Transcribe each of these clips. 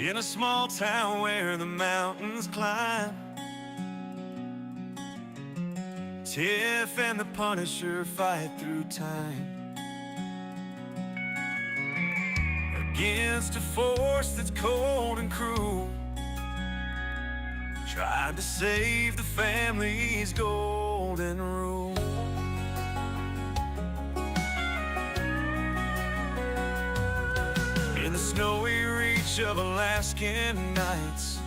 In a small town where the mountains climb, Tiff and the Punisher fight through time against a force that's cold and cruel, trying to save the family's golden rule. In the snowy reach of Alaskan nights,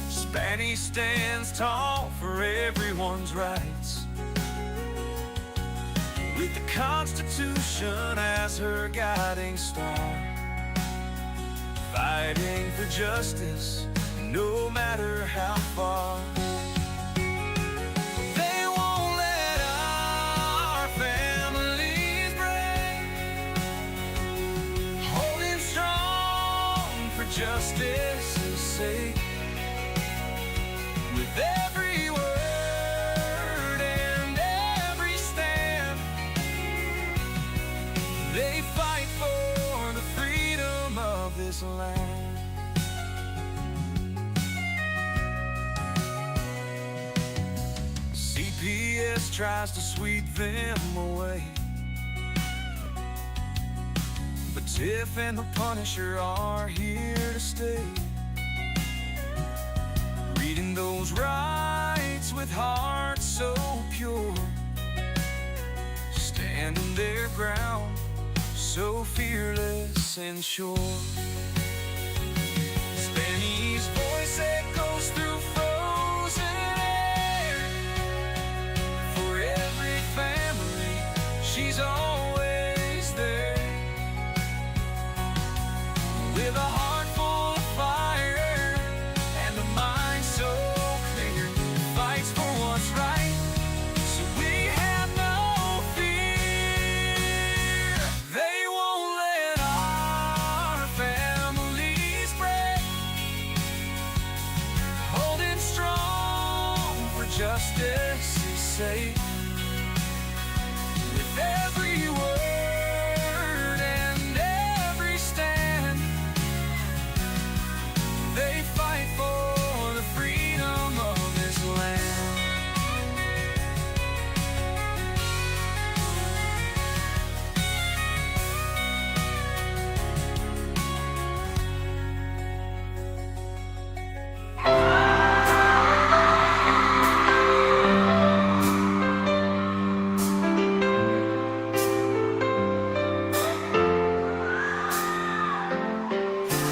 Spanish stands tall for everyone's rights, with the Constitution as her guiding star, fighting for justice no matter how far. They won't let our families break, holding strong for justice's sake. With every word and every stand, they fight for the freedom of this land. CPS tries to sweep them away, but Tiff and the Punisher are here to stay, reading those rights with hearts so pure, standing their ground so fearless and sure. Spanish voice echoes through frozen air. For every family, she's always there, with a heart full of fire and a mind so clear, fights for what's right, so we have no fear. They won't let our families break, holding strong for justice's sake. With every word and every stand, they fight for the freedom of this land.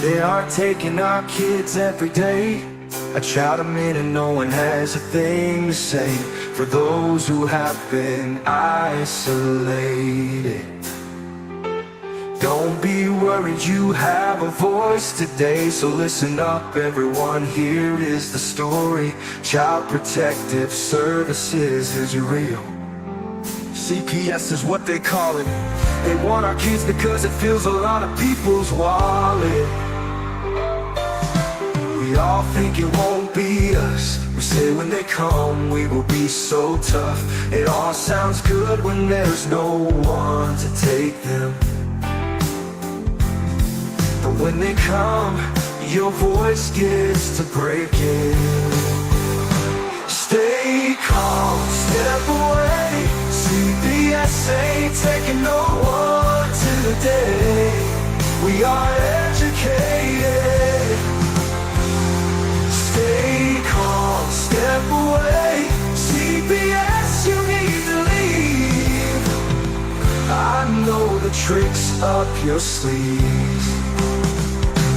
They are taking our kids every day. I shout them in and no one has a thing to say for those who have been isolated. Don't be worried, you have a voice today. So listen up everyone, here is the story. Child Protective Services is real. CPS is what they call it. They want our kids because it fills a lot of people's wallet. We all think it won't be us. We say when they come we will be so tough. It all sounds good when there's no one to take them, but when they come, your voice gets to breaking. Stay calm, step away. CPS ain't taking no one today. We are educated. Stay calm, step away. CPS, you need to leave. I know the tricks up your sleeves.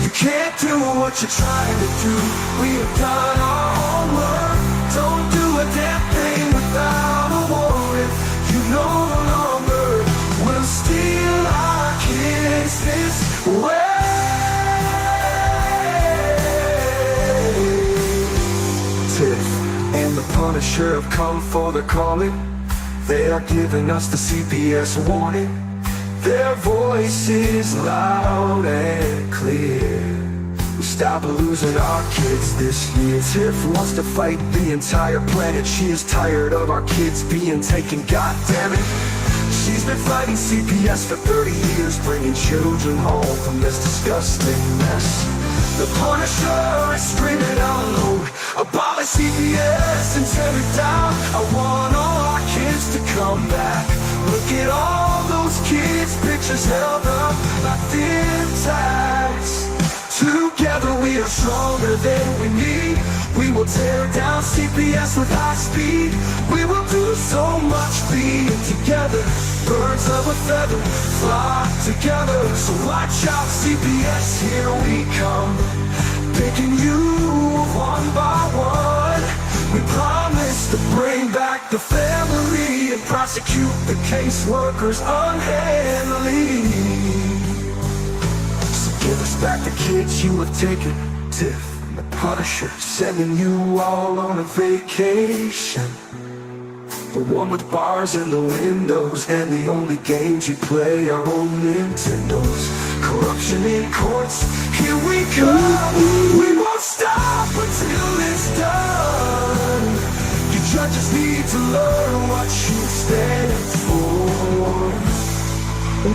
You can't do what you're trying to do. We have done our homework. Don't do a damn thing without a warrant. You no longer will steal our kids this way. Tiff and the Punisher have come for the calling. They are giving us the CPS warning. Their voice is loud and clear. We stop losing our kids this year. Tiff wants to fight the entire planet. She is tired of our kids being taken, God damn it. She's been fighting CPS for 30 years, bringing children home from this disgusting mess. The Punisher is screaming out loud, abolish CPS and tear it down. I want all our kids to come back. Look at all those kids' pictures held up like thin tags. Together we are stronger than we need. We will tear down CPS with high speed. We will do so much being together. Birds of a feather flock together. So watch out CPS, here we come. Picking you one by one. We promise to bring back the family and prosecute the caseworkers unhandily. Give us back the kids you have taken. Tiff and the Punisher sending you all on a vacation. The one with bars in the windows, and the only games you play are on Nintendos. Corruption in courts, here we come. We won't stop until it's done. You judges need to learn what you stand for.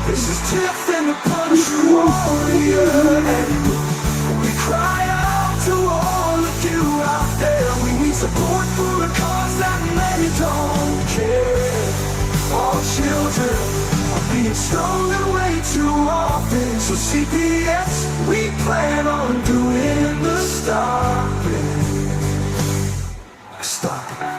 This is Tiff and the Punisher warrior, and we cry out to all of you out there. We need support for a cause that many don't care. All children are being stolen way too often. So CPS, we plan on doing the stopping. Stopping.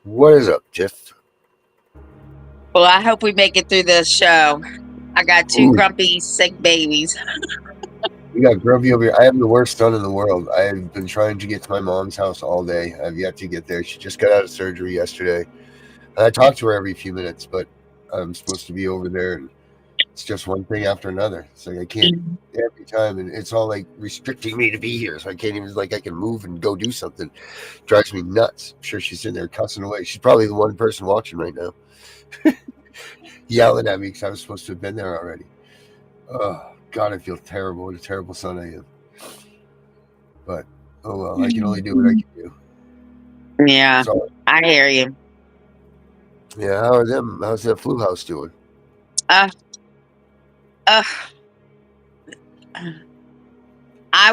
What is up, Tiff? Well, I hope we make it through this show. I got two grumpy, sick babies. You got grumpy over here. I am the worst son in the world. I have been trying to get to my mom's house all day. I have yet to get there. She just got out of surgery yesterday. And I talk to her every few minutes, but I'm supposed to be over there, and it's just one thing after another. It's like I can't every time, and it's all like restricting me to be here, so I can't even I can move and go do something. Drives me nuts. I'm sure she's sitting there cussing away. She's probably the one person watching right now, yelling at me because I was supposed to have been there already. Oh God, I feel terrible. What a terrible son I am. But oh well, I can only do what I can do. Yeah, I hear you. Yeah, how are them? How's that flu house doing? I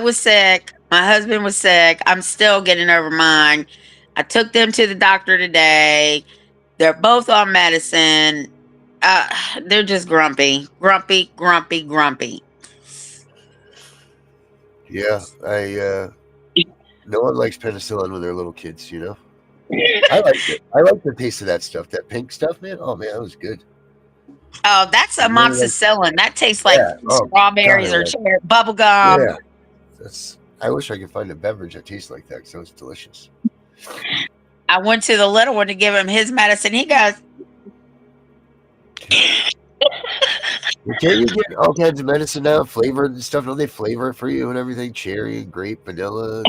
was sick. My husband was sick. I'm still getting over mine. I took them to the doctor today. They're both on medicine. They're just grumpy. Yeah, no one likes penicillin when they're little kids, you know. I like it. I like the taste of that stuff. That pink stuff, man. Oh man, that was good. Oh, that's amoxicillin. That tastes like strawberries or bubble gum. Yeah, I wish I could find a beverage that tastes like that because it was delicious. I went to the little one to give him his medicine. He goes, Can't you get all kinds of medicine now, flavored and stuff? Don't they flavor it for you and everything? Cherry, grape, vanilla,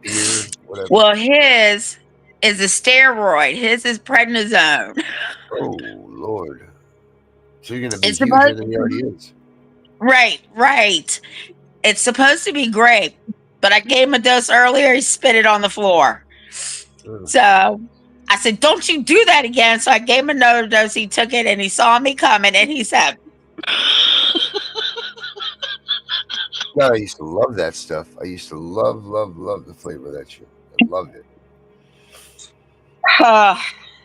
beer, whatever. Well, his is a steroid. His is prednisone. Oh Lord! So you're gonna be huger than he already is. Right. It's supposed to be grape, but I gave him a dose earlier. He spit it on the floor. So I said, "Don't you do that again." So I gave him another dose. He took it, and he saw me coming, and he said, No, I used to love that stuff. I used to love the flavor of that shit. I loved it.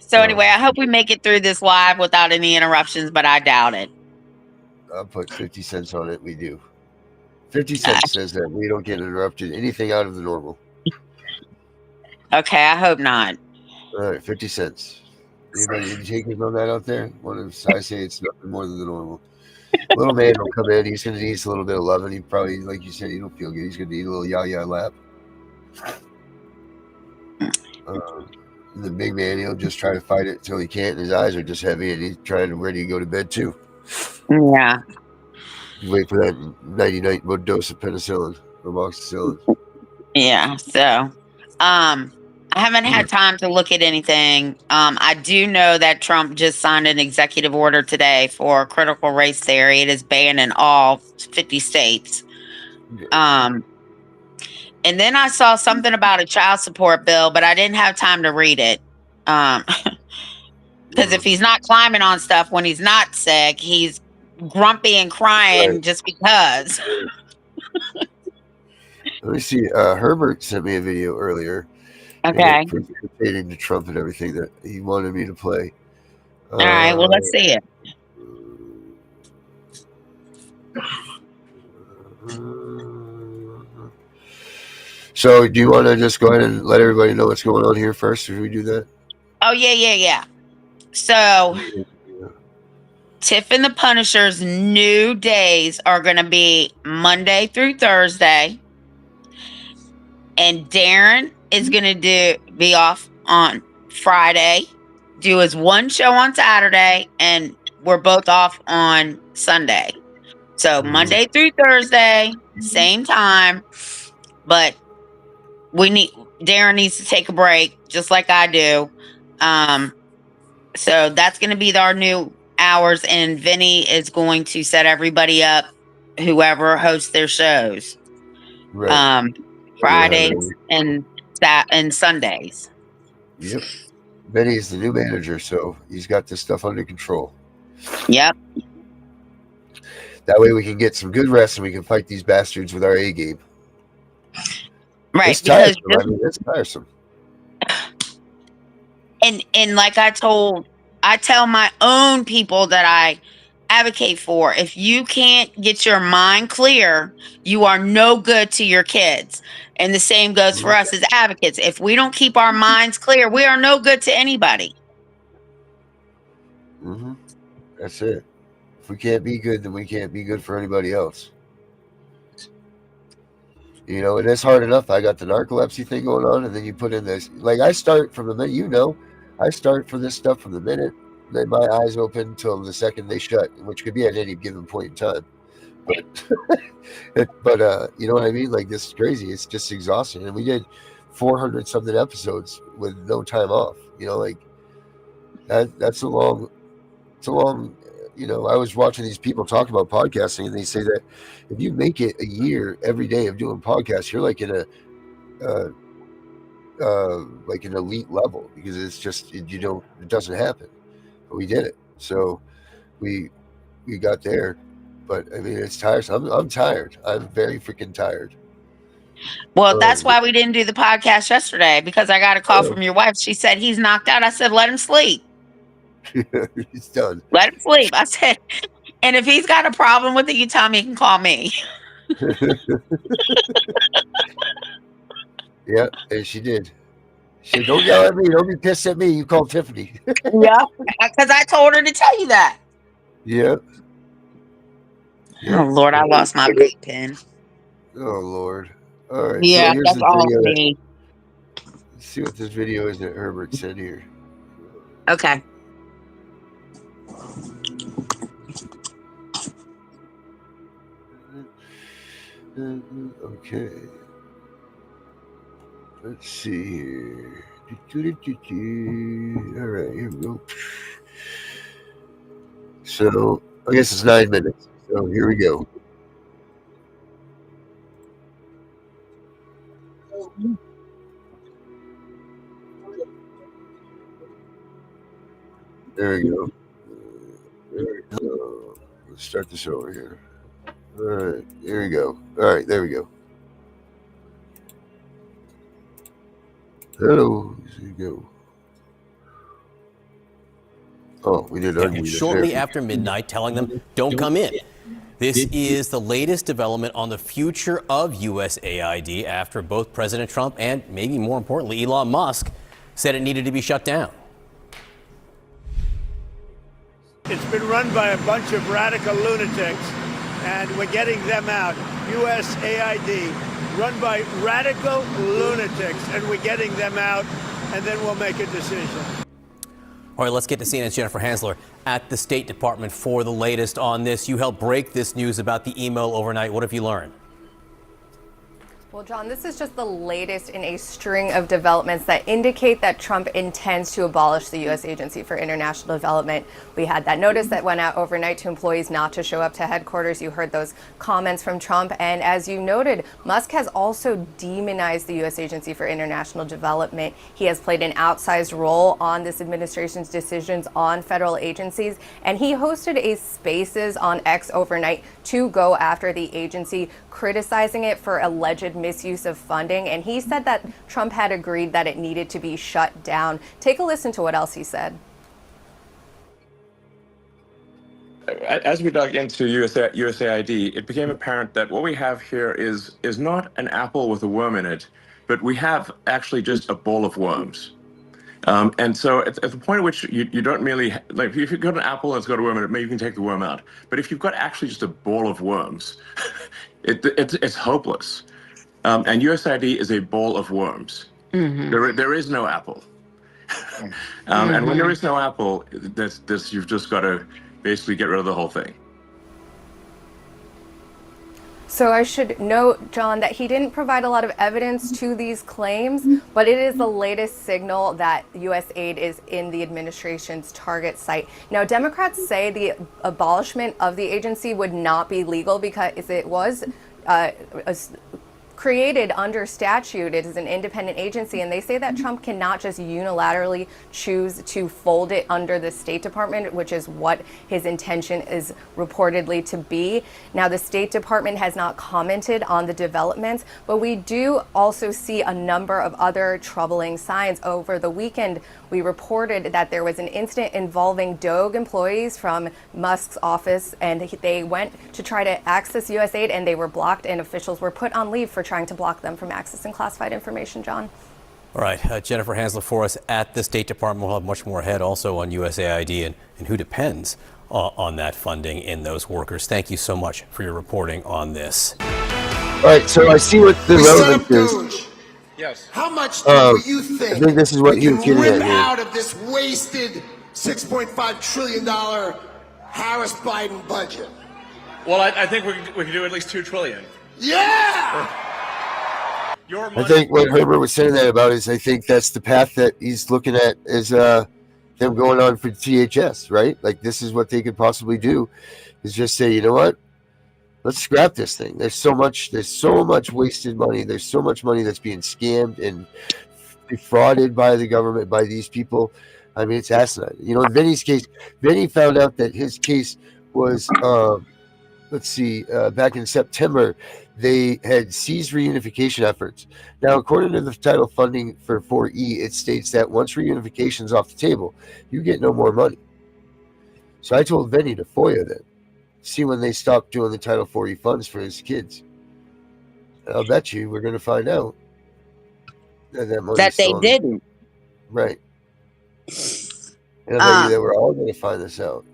So anyway, I hope we make it through this live without any interruptions, but I doubt it. I'll put 50 cents on it. We do. 50 cents says that we don't get interrupted. Anything out of the normal. Okay, I hope not. All right, 50 cents. Anybody any takers on that out there? I say it's nothing more than the normal. Little man will come in. He's going to need a little bit of loving. He probably, like you said, he don't feel good. He's going to need a little yah-yah lap. The big man, he'll just try to fight it until he can't. And his eyes are just heavy, and he's trying to ready to go to bed too. Yeah. You wait for that 99 dose of penicillin or amoxicillin. Yeah. So, I haven't had time to look at anything. I do know that Trump just signed an executive order today for critical race theory. It is banned in all 50 states. And then I saw something about a child support bill, but I didn't have time to read it. Because if he's not climbing on stuff when he's not sick, he's grumpy and crying just because. Let me see. Herbert sent me a video earlier. Okay. Pertaining to Trump and everything that he wanted me to play. All right. Well, let's see it. So, do you want to just go ahead and let everybody know what's going on here first? Should we do that? Oh, yeah. So, Tiff and the Punisher's new days are going to be Monday through Thursday. And Darren is going to be off on Friday, do his one show on Saturday, and we're both off on Sunday. So Monday through Thursday, same time, but Darren needs to take a break, just like I do. So that's going to be our new hours, and Vinny is going to set everybody up, whoever hosts their shows. Right. Fridays and Sundays. Yep. Benny's the new manager, so he's got this stuff under control. Yep. That way we can get some good rest and we can fight these bastards with our A game. Right. It's tiresome. It's tiresome. And like I tell my own people that I advocate for, if you can't get your mind clear, you are no good to your kids. And the same goes for us as advocates. If we don't keep our minds clear, we are no good to anybody. That's it. If we can't be good, then we can't be good for anybody else. You know, and it's hard enough. I got the narcolepsy thing going on, and then you put in this. Like, I start from the minute, I start for this stuff from the minute that my eyes open till the second they shut, which could be at any given point in time. But you know what I mean? Like, this is crazy. It's just exhausting. And we did 400 something episodes with no time off. You know, like that's a long. You know, I was watching these people talk about podcasting, and they say that if you make it a year every day of doing podcasts, you're like in like an elite level, because it's just it doesn't happen. But we did it, so we got there. But I mean, it's tiresome. I'm tired. I'm very freaking tired. Well, that's why we didn't do the podcast yesterday, because I got a call from your wife. She said he's knocked out. I said, let him sleep. He's done. Let him sleep. I said, and if he's got a problem with it, you tell me, he can call me. Yeah, and she did. She said, don't yell at me. Don't be pissed at me. You call Tiffany. Yeah, because I told her to tell you that. Yeah. Oh, Lord, I lost my vape pen. Oh, Lord. All right. Yeah, so that's all of me. Let's see what this video is that Herbert said here. Okay. Okay. Let's see here. All right, here we go. So, I guess it's 9 minutes. So, here we go. There we go. Let's start this over here. All right, here we go. All right, there we go. Hello, here we go. Oh, we did unmute it. Shortly after midnight, telling them, don't come in. This is the latest development on the future of USAID after both President Trump and, maybe more importantly, Elon Musk said it needed to be shut down. It's been run by a bunch of radical lunatics, and we're getting them out. USAID, run by radical lunatics, and we're getting them out, and then we'll make a decision. All right, let's get to CNN's Jennifer Hansler at the State Department for the latest on this. You helped break this news about the email overnight. What have you learned? Well, John, this is just the latest in a string of developments that indicate that Trump intends to abolish the U.S. Agency for International Development. We had that notice that went out overnight to employees not to show up to headquarters. You heard those comments from Trump. And as you noted, Musk has also demonized the U.S. Agency for International Development. He has played an outsized role on this administration's decisions on federal agencies. And he hosted a Spaces on X overnight to go after the agency, criticizing it for alleged misuse of funding. And he said that Trump had agreed that it needed to be shut down. Take a listen to what else he said. As we dug into USAID, it became apparent that what we have here is not an apple with a worm in it, but we have actually just a bowl of worms. And so at the point at which you don't merely, like if you've got an apple and it's got a worm in it, maybe you can take the worm out. But if you've got actually just a bowl of worms, it's hopeless. And USAID is a bowl of worms. Mm-hmm. There is no apple. And when there is no apple, you've just got to basically get rid of the whole thing. So I should note, John, that he didn't provide a lot of evidence to these claims, but it is the latest signal that U.S. aid is in the administration's target site. Now, Democrats say the abolishment of the agency would not be legal because it was created under statute. It is an independent agency, and they say that Trump cannot just unilaterally choose to fold it under the State Department, which is what his intention is reportedly to be. Now, the State Department has not commented on the developments, but we do also see a number of other troubling signs. Over the weekend, we reported that there was an incident involving DOGE employees from Musk's office, and they went to try to access U.S. aid, and they were blocked, and officials were put on leave for trying to block them from accessing classified information. John? All right, Jennifer Hansler for us at the State Department. We'll have much more ahead also on USAID and who depends on that funding in those workers. Thank you so much for your reporting on this. All right, so I see what the relevance is. Yes. How much do you think I think this is what we you can getting rip at here. out of this wasted $6.5 trillion Harris-Biden budget? Well, I think we can do at least $2 trillion. Yeah! I think what Herbert was saying that about is I think that's the path that he's looking at is them going on for THS, right? Like this is what they could possibly do is just say, you know what? Let's scrap this thing. There's so much wasted money. There's so much money that's being scammed and defrauded by the government, by these people. I mean, it's asinine. You know, in Vinny's case, Vinny found out that his case was, back in September, they had seized reunification efforts. Now, according to the title funding for 4E, it states that once reunification is off the table, you get no more money. So I told Vinny to FOIA them. See when they stop doing the Title 4E funds for his kids. And I'll bet you we're going to find out that they didn't. Right. And I'll bet you that we're all going to find this out.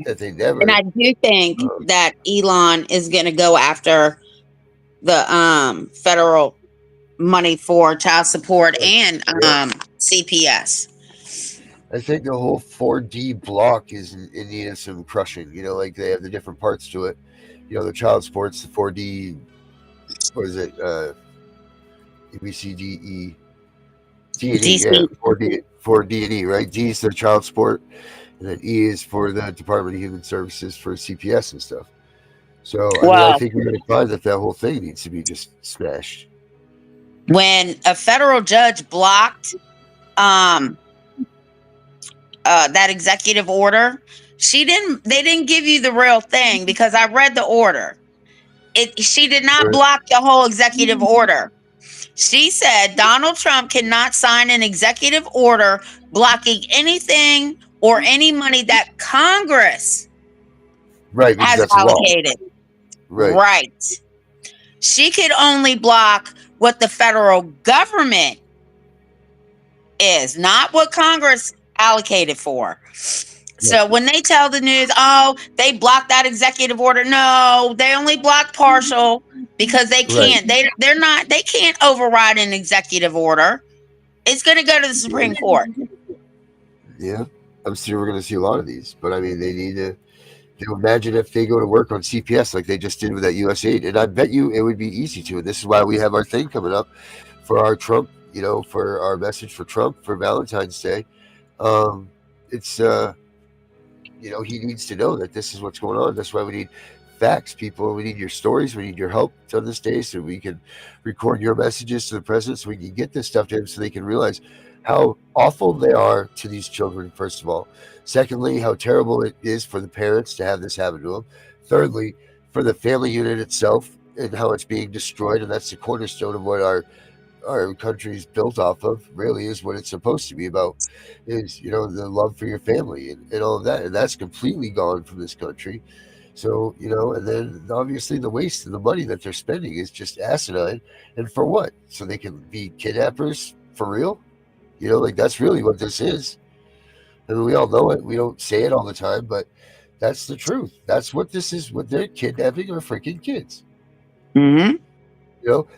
That they never. And I do think that Elon is going to go after the federal money for child support and CPS. I think the whole 4D block is in need of some crushing. You know, like they have the different parts to it. You know, the child sports, the 4D, what is it? A, B, C, D, E. D and E, yeah. 4D and E, right? D is the child sport, and then E is for the Department of Human Services for CPS and stuff. So I think we're going to find that whole thing needs to be just smashed. When a federal judge blocked that executive order, they didn't give you the real thing because I read the order. She did not block the whole executive order. She said Donald Trump cannot sign an executive order blocking anything or any money that Congress has allocated. Right. She could only block what the federal government is, not what Congress allocated for. So when they tell the news, oh, they blocked that executive order. No, they only blocked partial because they can't. They can't override an executive order. It's going to go to the Supreme Court. Yeah, I'm sure we're going to see a lot of these, but I mean, they need to Imagine if they go to work on CPS like they just did with that USAID, and I bet you it would be easy to. And this is why we have our thing coming up for our Trump, for our message for Trump for Valentine's Day. It's he needs to know that this is what's going on. That's why we need facts, people. We need your stories. We need your help on this day so we can record your messages to the president so we can get this stuff to him so they can realize how awful they are to these children, first of all. Secondly, how terrible it is for the parents to have this happen to them. Thirdly, for the family unit itself and how it's being destroyed. And that's the cornerstone of what our country is built off of, really, is what it's supposed to be about, is, the love for your family and all of that. And that's completely gone from this country. So, and then obviously the waste of the money that they're spending is just asinine. And for what? So they can be kidnappers for real? That's really what this is. I mean, we all know it. We don't say it all the time, but that's the truth. That's what this is. What they're kidnapping our freaking kids. Mm-hmm.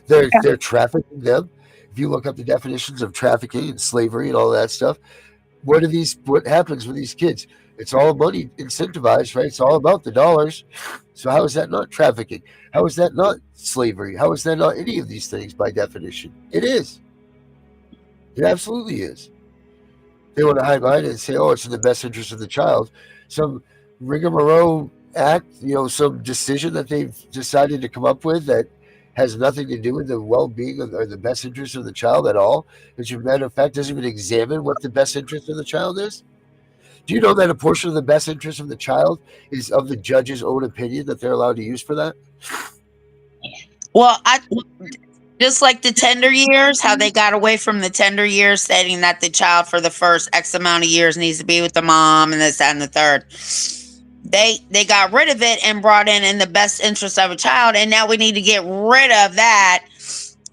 They're trafficking them. If you look up the definitions of trafficking and slavery and all that stuff, what happens with these kids? It's all money incentivized, right? It's all about the dollars. So how is that not trafficking? How is that not slavery? How is that not any of these things by definition? It is. It absolutely is. They want to hide behind it and say, oh, it's in the best interest of the child. Some rigmarole act, some decision that they've decided to come up with that has nothing to do with the well-being or the best interest of the child at all. As a matter of fact, doesn't even examine what the best interest of the child is. Do you know that a portion of the best interest of the child is of the judge's own opinion that they're allowed to use for that? Well, just like the tender years, how they got away from the tender years, stating that the child for the first X amount of years needs to be with the mom and this, that, and the third. They got rid of it and brought in the best interest of a child. And now we need to get rid of that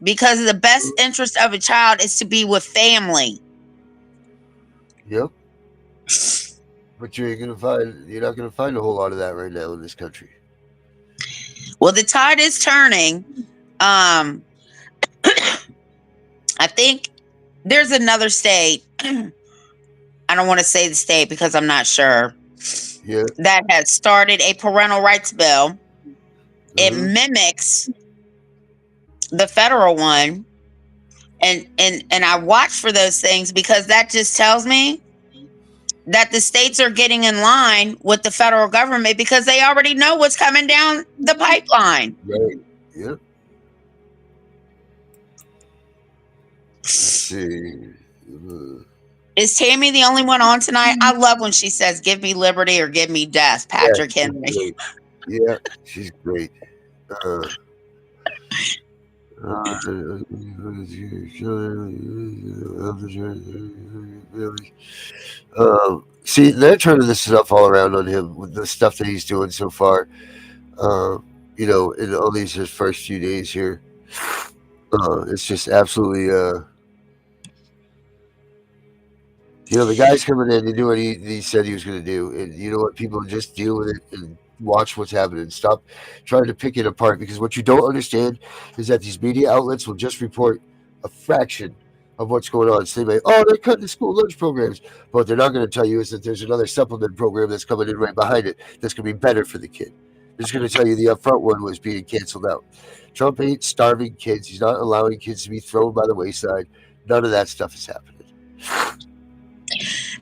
because the best interest of a child is to be with family. Yep. But you're not gonna find a whole lot of that right now in this country. Well, the tide is turning. I think there's another state. I don't want to say the state because I'm not sure. Yeah. That has started a parental rights bill. Mm-hmm. It mimics the federal one. And I watch for those things because that just tells me that the states are getting in line with the federal government because they already know what's coming down the pipeline. Right. Yep. Let's see. Is Tammy the only one on tonight? I love when she says, give me liberty or give me death, Patrick Henry. Yeah, she's great. See, they're turning this stuff all around on him with the stuff that he's doing so far. In all these his first few days here. It's just absolutely the guy's coming in to do what he said he was going to do. And you know what? People just deal with it and watch what's happening. Stop trying to pick it apart, because what you don't understand is that these media outlets will just report a fraction of what's going on. So they may, they're cutting the school lunch programs. But what they're not going to tell you is that there's another supplement program that's coming in right behind it that's going to be better for the kid. They're just going to tell you the upfront one was being canceled out. Trump ain't starving kids. He's not allowing kids to be thrown by the wayside. None of that stuff is happening.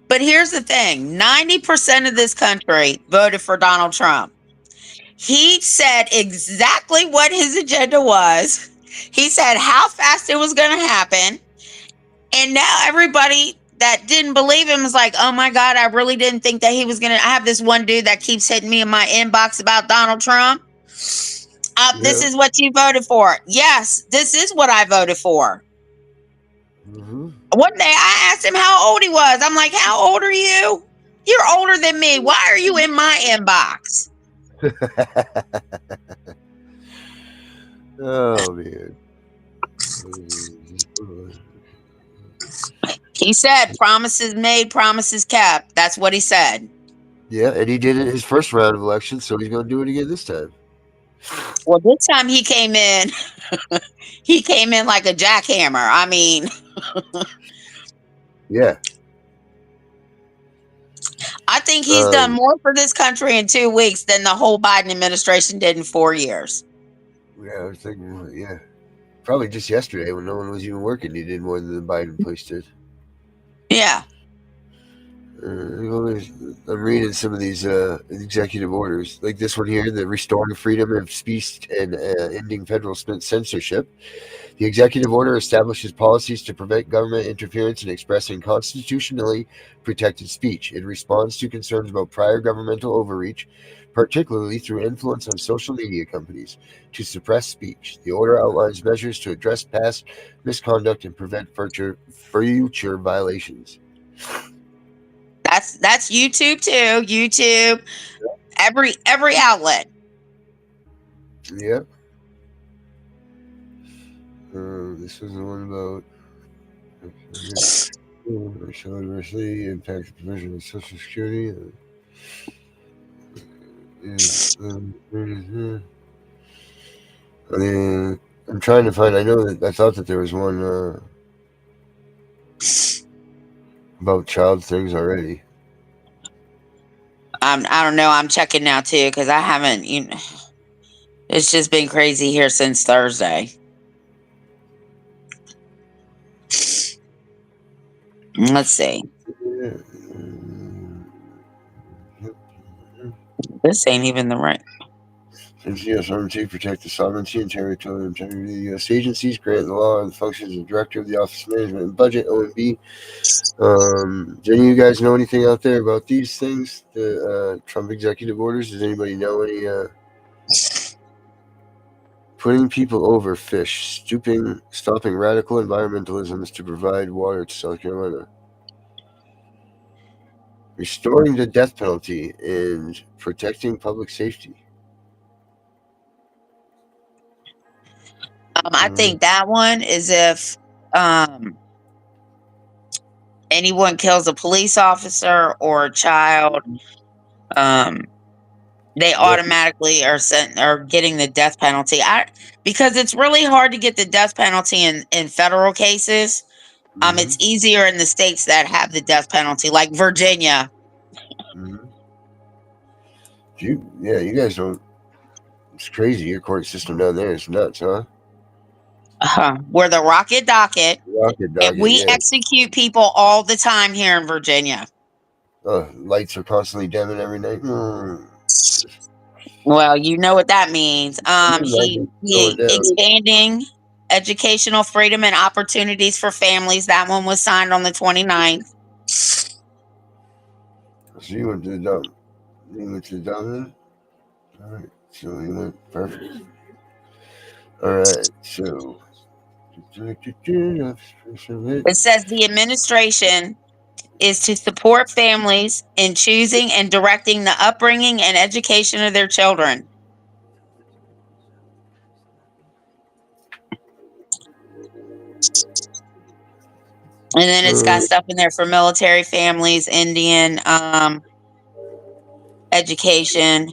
But here's the thing. 90% of this country voted for Donald Trump. He said exactly what his agenda was. He said how fast it was going to happen. And now everybody that didn't believe him is like, oh my God, I really didn't think that he was going to. I have this one dude that keeps hitting me in my inbox about Donald Trump. This is what you voted for. Yes, this is what I voted for. Mm-hmm. One day I asked him how old he was. I'm like, how old are you? You're older than me. Why are you in my inbox? Oh, man. He said, promises made, promises kept. That's what he said. Yeah, and he did it his first round of elections, so he's going to do it again this time. Well, this time he came in. He came in like a jackhammer. I mean, yeah. I think he's done more for this country in 2 weeks than the whole Biden administration did in 4 years. Yeah, I was thinking, yeah. Probably just yesterday when no one was even working, he did more than the Biden place did. Yeah. I'm reading some of these executive orders, like this one here, the restoring freedom of speech and ending federal censorship. The executive order establishes policies to prevent government interference in expressing constitutionally protected speech. It responds to concerns about prior governmental overreach, particularly through influence on social media companies, to suppress speech. The order outlines measures to address past misconduct and prevent future violations. That's YouTube too. YouTube, every outlet. Yep. This was the one about racial diversity, impact the provision of Social Security. I'm trying to find. I know that I thought that there was one about child things already. I don't know. I'm checking now too because I haven't. It's just been crazy here since Thursday. Let's see. This ain't even the right. Since the U.S. Army to protect the sovereignty and territorial integrity of the U.S. agencies, grant the law and the functions of Director of the Office of Management and Budget, OMB. Do any of you guys know anything out there about these things, the Trump executive orders? Does anybody know any? Putting people over fish, stopping radical environmentalism is to provide water to South Carolina. Restoring the death penalty and protecting public safety. I think that one is if anyone kills a police officer or a child, they automatically are getting the death penalty. Because it's really hard to get the death penalty in federal cases. It's easier in the states that have the death penalty, like Virginia. You guys don't. It's crazy. Your court system down there is nuts, huh? We're the rocket docket. And we yeah. execute people all the time here in Virginia. Lights are constantly dimming every night. Well, you know what that means. He expanding educational freedom and opportunities for families. That one was signed on the 29th. So you went to the dump. You went to the dump. All right. So you went perfect. All right. So it says the administration is to support families in choosing and directing the upbringing and education of their children. And then it's got stuff in there for military families, Indian education.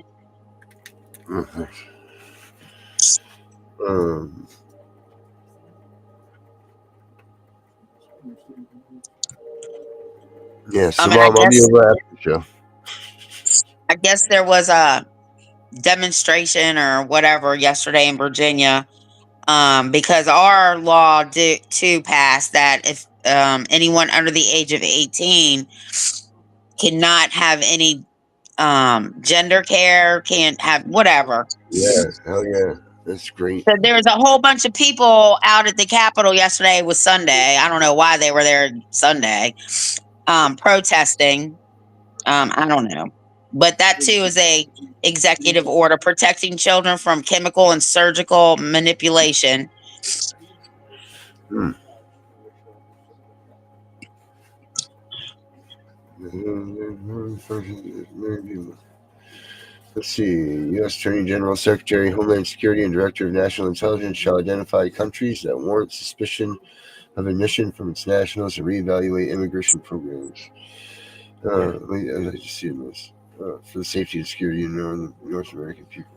Yeah, so Mom, I'll be over after the show. I guess there was a demonstration or whatever yesterday in Virginia because our law to pass that if anyone under the age of 18 cannot have any gender care, can't have whatever. Yeah, hell yeah. That's great. So there was a whole bunch of people out at the Capitol yesterday. It was Sunday. I don't know why they were there Sunday protesting. I don't know. But that too is a executive order protecting children from chemical and surgical manipulation. Let's see. U.S. Attorney General, Secretary, Homeland Security, and Director of National Intelligence shall identify countries that warrant suspicion of admission from its nationals and reevaluate immigration programs. I just see this for the safety and security of North American people.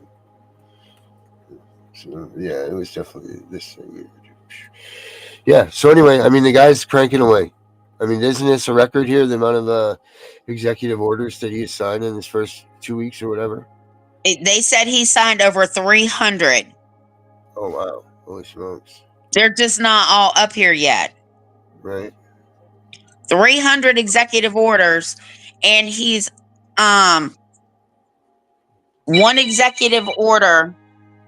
So yeah, it was definitely this thing. Yeah. So anyway, I mean, the guy's cranking away. I mean, isn't this a record here? The amount of executive orders that he has signed in his first 2 weeks or whatever. They said he signed over 300. Oh wow! Holy smokes! They're just not all up here yet. Right. 300 executive orders, and he's one executive order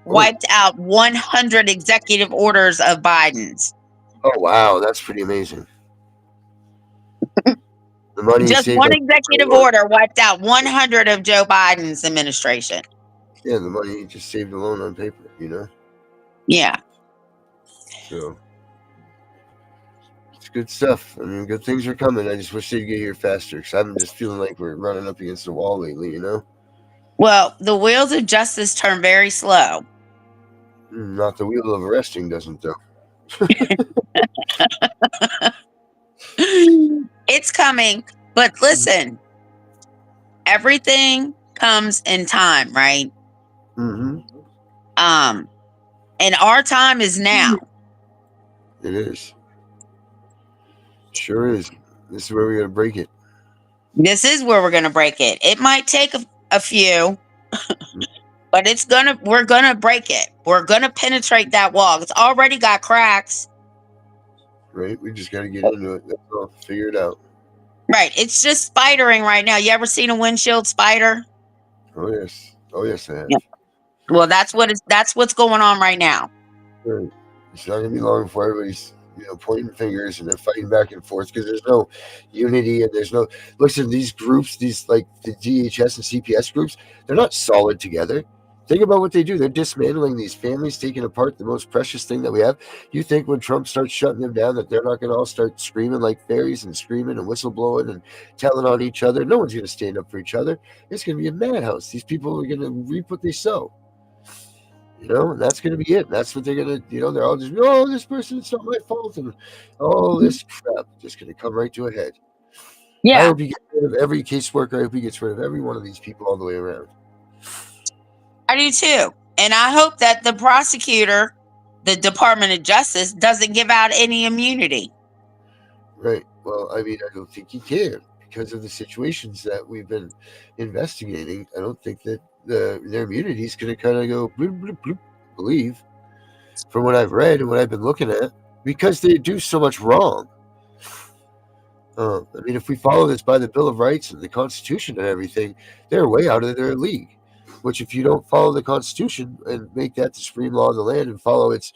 wiped out 100 executive orders of Biden's. Oh wow, that's pretty amazing. The money Just saved. one executive order wiped out 100 of Joe Biden's administration. Yeah, the money he just saved alone on paper, you know? Yeah. So it's good stuff. I mean, good things are coming. I just wish they'd get here faster because I'm just feeling like we're running up against the wall lately, you know? Well, the wheels of justice turn very slow. Not the wheel of arresting doesn't, though. It's coming, but listen, everything comes in time, right? Mm-hmm. And our time is now. It is. Sure is. This is where we're gonna break it. This is where we're gonna break it. It might take a few, but we're gonna break it. We're gonna penetrate that wall. It's already got cracks. Right? We just gotta get into it. That's all. Figure it out. Right. It's just spidering right now. You ever seen a windshield spider? Oh yes. Oh yes, I have. Yeah. Well, that's what's going on right now. Right. It's not gonna be long before everybody's pointing fingers and they're fighting back and forth because there's no unity and there's no. Listen, these groups, these like the DHS and CPS groups, they're not solid together. Think about what they do. They're dismantling these families, taking apart the most precious thing that we have. You think when Trump starts shutting them down that they're not going to all start screaming like fairies and screaming and whistleblowing and telling on each other? No one's going to stand up for each other. It's going to be a madhouse. These people are going to reap what they sow. And that's going to be it. That's what they're going to, they're all just, oh, this person, it's not my fault. And all this crap just going to come right to a head. Yeah. I hope he gets rid of every caseworker. I hope he gets rid of every one of these people all the way around. I do too. And I hope that the prosecutor, the Department of Justice, doesn't give out any immunity. Right. Well, I mean, I don't think he can because of the situations that we've been investigating. I don't think that their immunity is going to kind of go bloop, bloop, bloop, believe, from what I've read and what I've been looking at, because they do so much wrong. I mean, if we follow this by the Bill of Rights and the Constitution and everything, they're way out of their league. Which, if you don't follow the Constitution and make that the supreme law of the land and follow its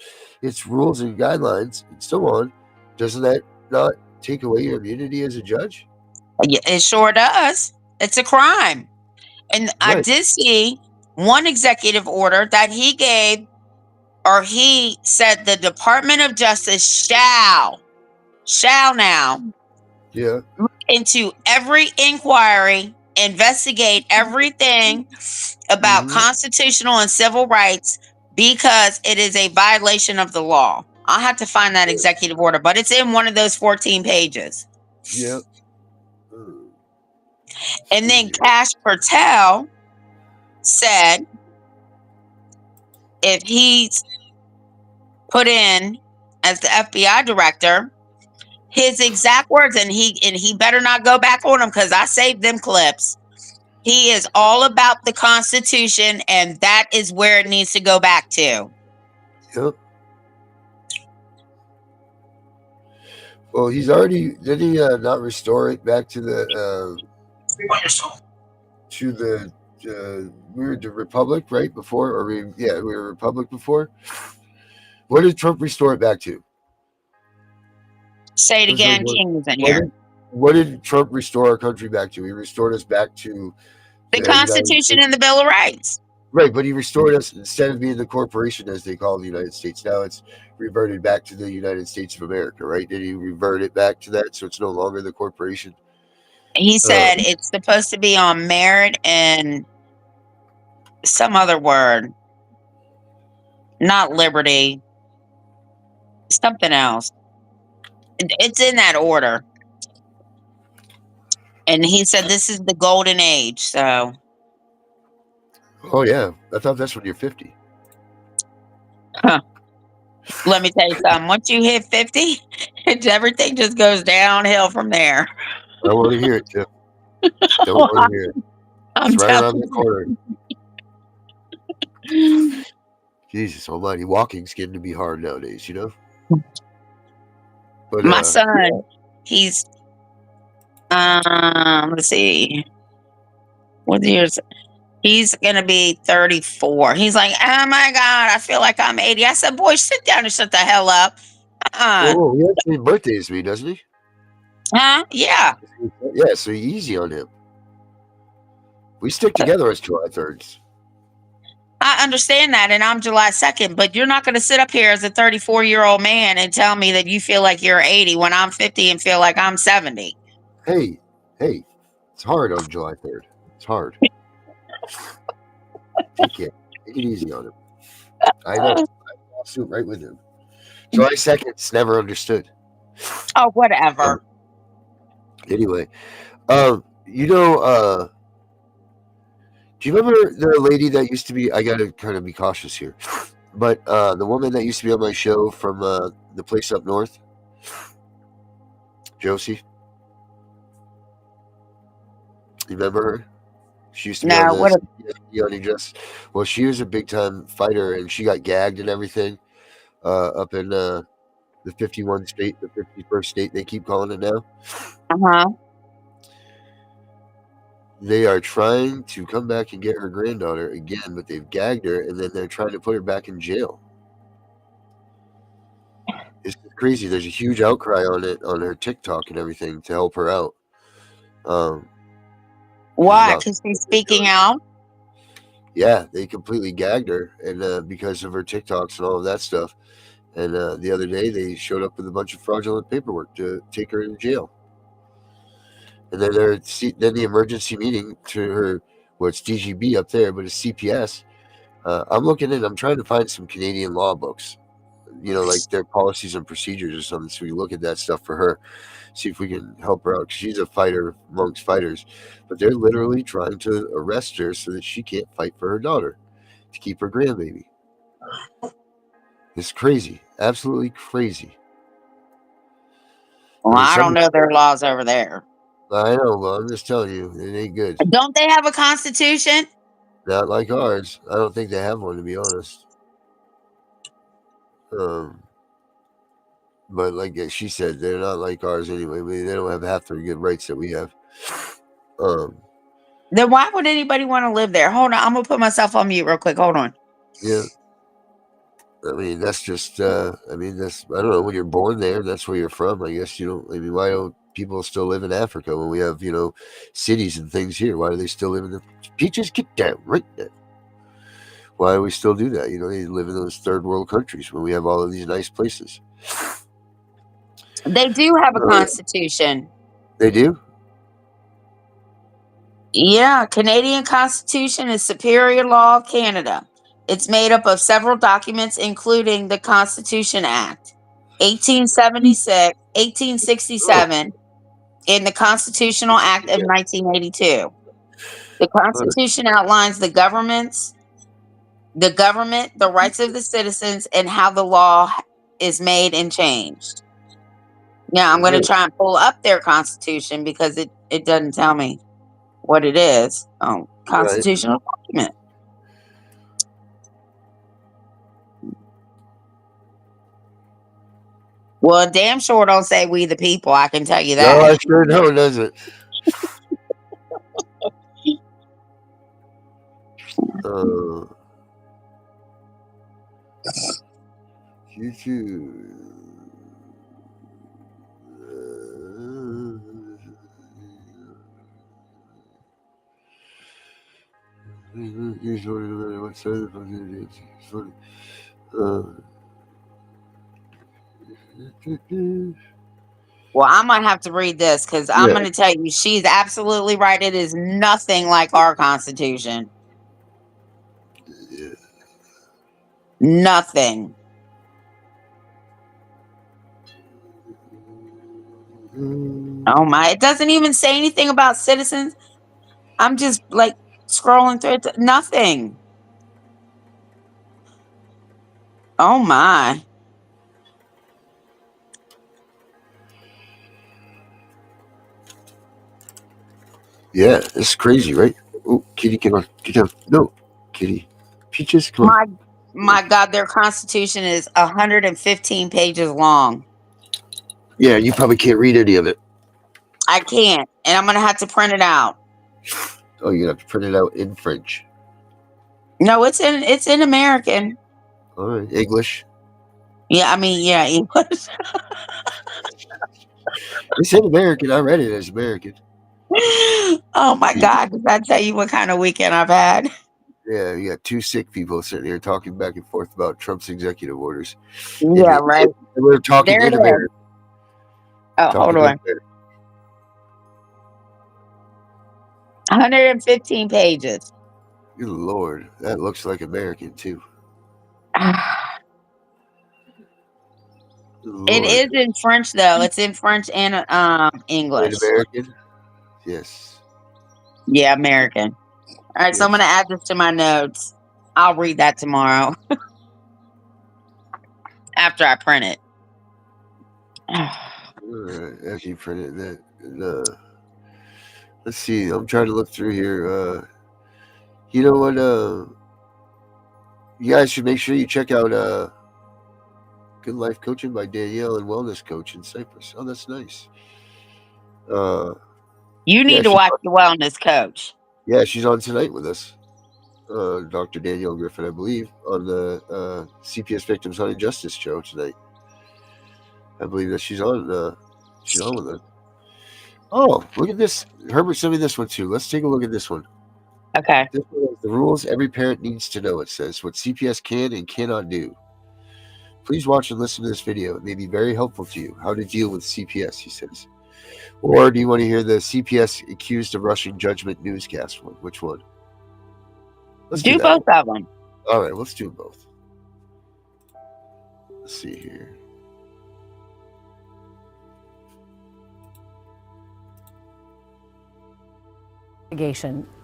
rules and guidelines and so on, doesn't that not take away your immunity as a judge? It sure does. It's a crime. And Right. I did see one executive order that he gave, or he said the Department of Justice shall now Yeah. look into every inquiry, investigate everything about constitutional and civil rights because it is a violation of the law. I'll have to find that executive order, but it's in one of those 14 pages. Yeah. And then Kash Patel said if he's put in as the FBI director, his exact words, and he better not go back on them because I saved them clips. He is all about the Constitution, and that is where it needs to go back to. Yep. Well, he's already did he not restore it back to the we were the Republic right before, or we were a Republic before. What did Trump restore it back to? Say it again, King is in here. What did Trump restore our country back to? He restored us back to the Constitution and the Bill of Rights. Right, but he restored us instead of being the corporation, as they call the United States. Now it's reverted back to the United States of America, right? Did he revert it back to that so it's no longer the corporation? He said it's supposed to be on merit and some other word. Not liberty. Something else. It's in that order. And he said this is the golden age, so. Oh, yeah. I thought that's when you're 50. Huh. Let me tell you something. Once you hit 50, everything just goes downhill from there. I don't want to hear it, Tiff. Don't want to hear it. I'm It's right telling around the corner. you. Jesus almighty, walking's getting to be hard nowadays, you know? But My son, he's let's see, what years? He's gonna be 34. He's like, oh my god, I feel like I'm 80. I said, boy, sit down and shut the hell up. whoa, he has the same birthday as me, doesn't he? Yeah. Yeah, so easy on him. We stick together as July 3rds. I understand that, and I'm July 2nd, but you're not going to sit up here as a 34-year-old man and tell me that you feel like you're 80 when I'm 50 and feel like I'm 70. Hey, it's hard on July 3rd. It's hard. Take it easy on him. I know. I'm lawsuit right with him. July 2nd's never understood. Oh, whatever. Anyway, you know, do you remember the lady that used to be? I gotta kind of be cautious here, but the woman that used to be on my show from the place up north, Josie. You remember her? She used to be on the Well, she was a big time fighter, and she got gagged and everything up in the 51 state, the 51st state they keep calling it now. They are trying to come back and get her granddaughter again, but they've gagged her, and then they're trying to put her back in jail. It's crazy. There's a huge outcry on it on her TikTok and everything to help her out. Why? Because she's speaking out? Yeah, they completely gagged her, and because of her TikToks and all of that stuff. And the other day, they showed up with a bunch of fraudulent paperwork to take her in jail. And then then the emergency meeting to her, well, it's DGB up there, but it's CPS. I'm looking in. I'm trying to find some Canadian law books, you know, like their policies and procedures or something. So we look at that stuff for her, see if we can help her out. 'Cause she's a fighter amongst fighters, but they're literally trying to arrest her so that she can't fight for her daughter to keep her grandbaby. It's crazy, absolutely crazy. Well, I don't know their laws over there. I know, but I'm just telling you, it ain't good. Don't they have a constitution? Not like ours. I don't think they have one, to be honest. But like she said, they're not like ours anyway. They don't have half the good rights that we have. Then why would anybody want to live there? Hold on, I'm gonna put myself on mute real quick. Hold on. Yeah. I mean, that's just. I don't know. When you're born there, that's where you're from. I guess you don't. I mean, why don't people still live in Africa when we have cities and things here? Why do they still live in the Peaches? Get down right there. Why do we still do that? They live in those third world countries when we have all of these nice places. They do have a constitution. They do? Yeah, Canadian Constitution is superior law of Canada. It's made up of several documents, including the Constitution Act, 1876, 1867, and the Constitutional Act of 1982. The Constitution outlines the government, the rights of the citizens, and how the law is made and changed. Now, I'm going to try and pull up their Constitution because it doesn't tell me what it is. Constitutional document. Well, damn sure don't say we the people. I can tell you that. No, I sure don't, does it? You too. Well, I might have to read this because I'm going to tell you, she's absolutely right. It is nothing like our Constitution. Nothing. Oh my, it doesn't even say anything about citizens. I'm just like scrolling through it. Nothing. Oh my. Yeah, it's crazy, right? Oh, Kitty, come on, get down. No, Kitty, Peaches, come on. My God, their constitution is 115 pages long. Yeah, you probably can't read any of it. I can't, and I'm gonna have to print it out. Oh, you have to print it out in French. No, it's in American. All right, English. Yeah, I mean, yeah, English. It's in American. I read it as American. Oh my God, did I tell you what kind of weekend I've had? Yeah, you got two sick people sitting here talking back and forth about Trump's executive orders. Yeah, right. We're talking There it in is. American. Oh, hold on. 115 pages. Good Lord, that looks like American too. It is in French though. It's in French and English. In American? Yes. Yeah, American. All right, so I'm gonna add this to my notes. I'll read that tomorrow after I print it. After you print it, that. Let's see. I'm trying to look through here. You know what? You guys should make sure you check out Good Life Coaching by Danielle and Wellness Coach in Cyprus. Oh, that's nice. You need to watch the Wellness Coach. Yeah, she's on tonight with us. Dr. Danielle Griffin, I believe, on the CPS Victims on Injustice show tonight. I believe that she's on with us. Oh, look at this. Herbert sent me this one too. Let's take a look at this one. Okay. This one is the rules every parent needs to know. It says what CPS can and cannot do. Please watch and listen to this video. It may be very helpful to you. How to deal with CPS, he says. Or do you want to hear the CPS accused of rushing judgment newscast one? Which one? Let's do both of them. All right, let's do both. Let's see here.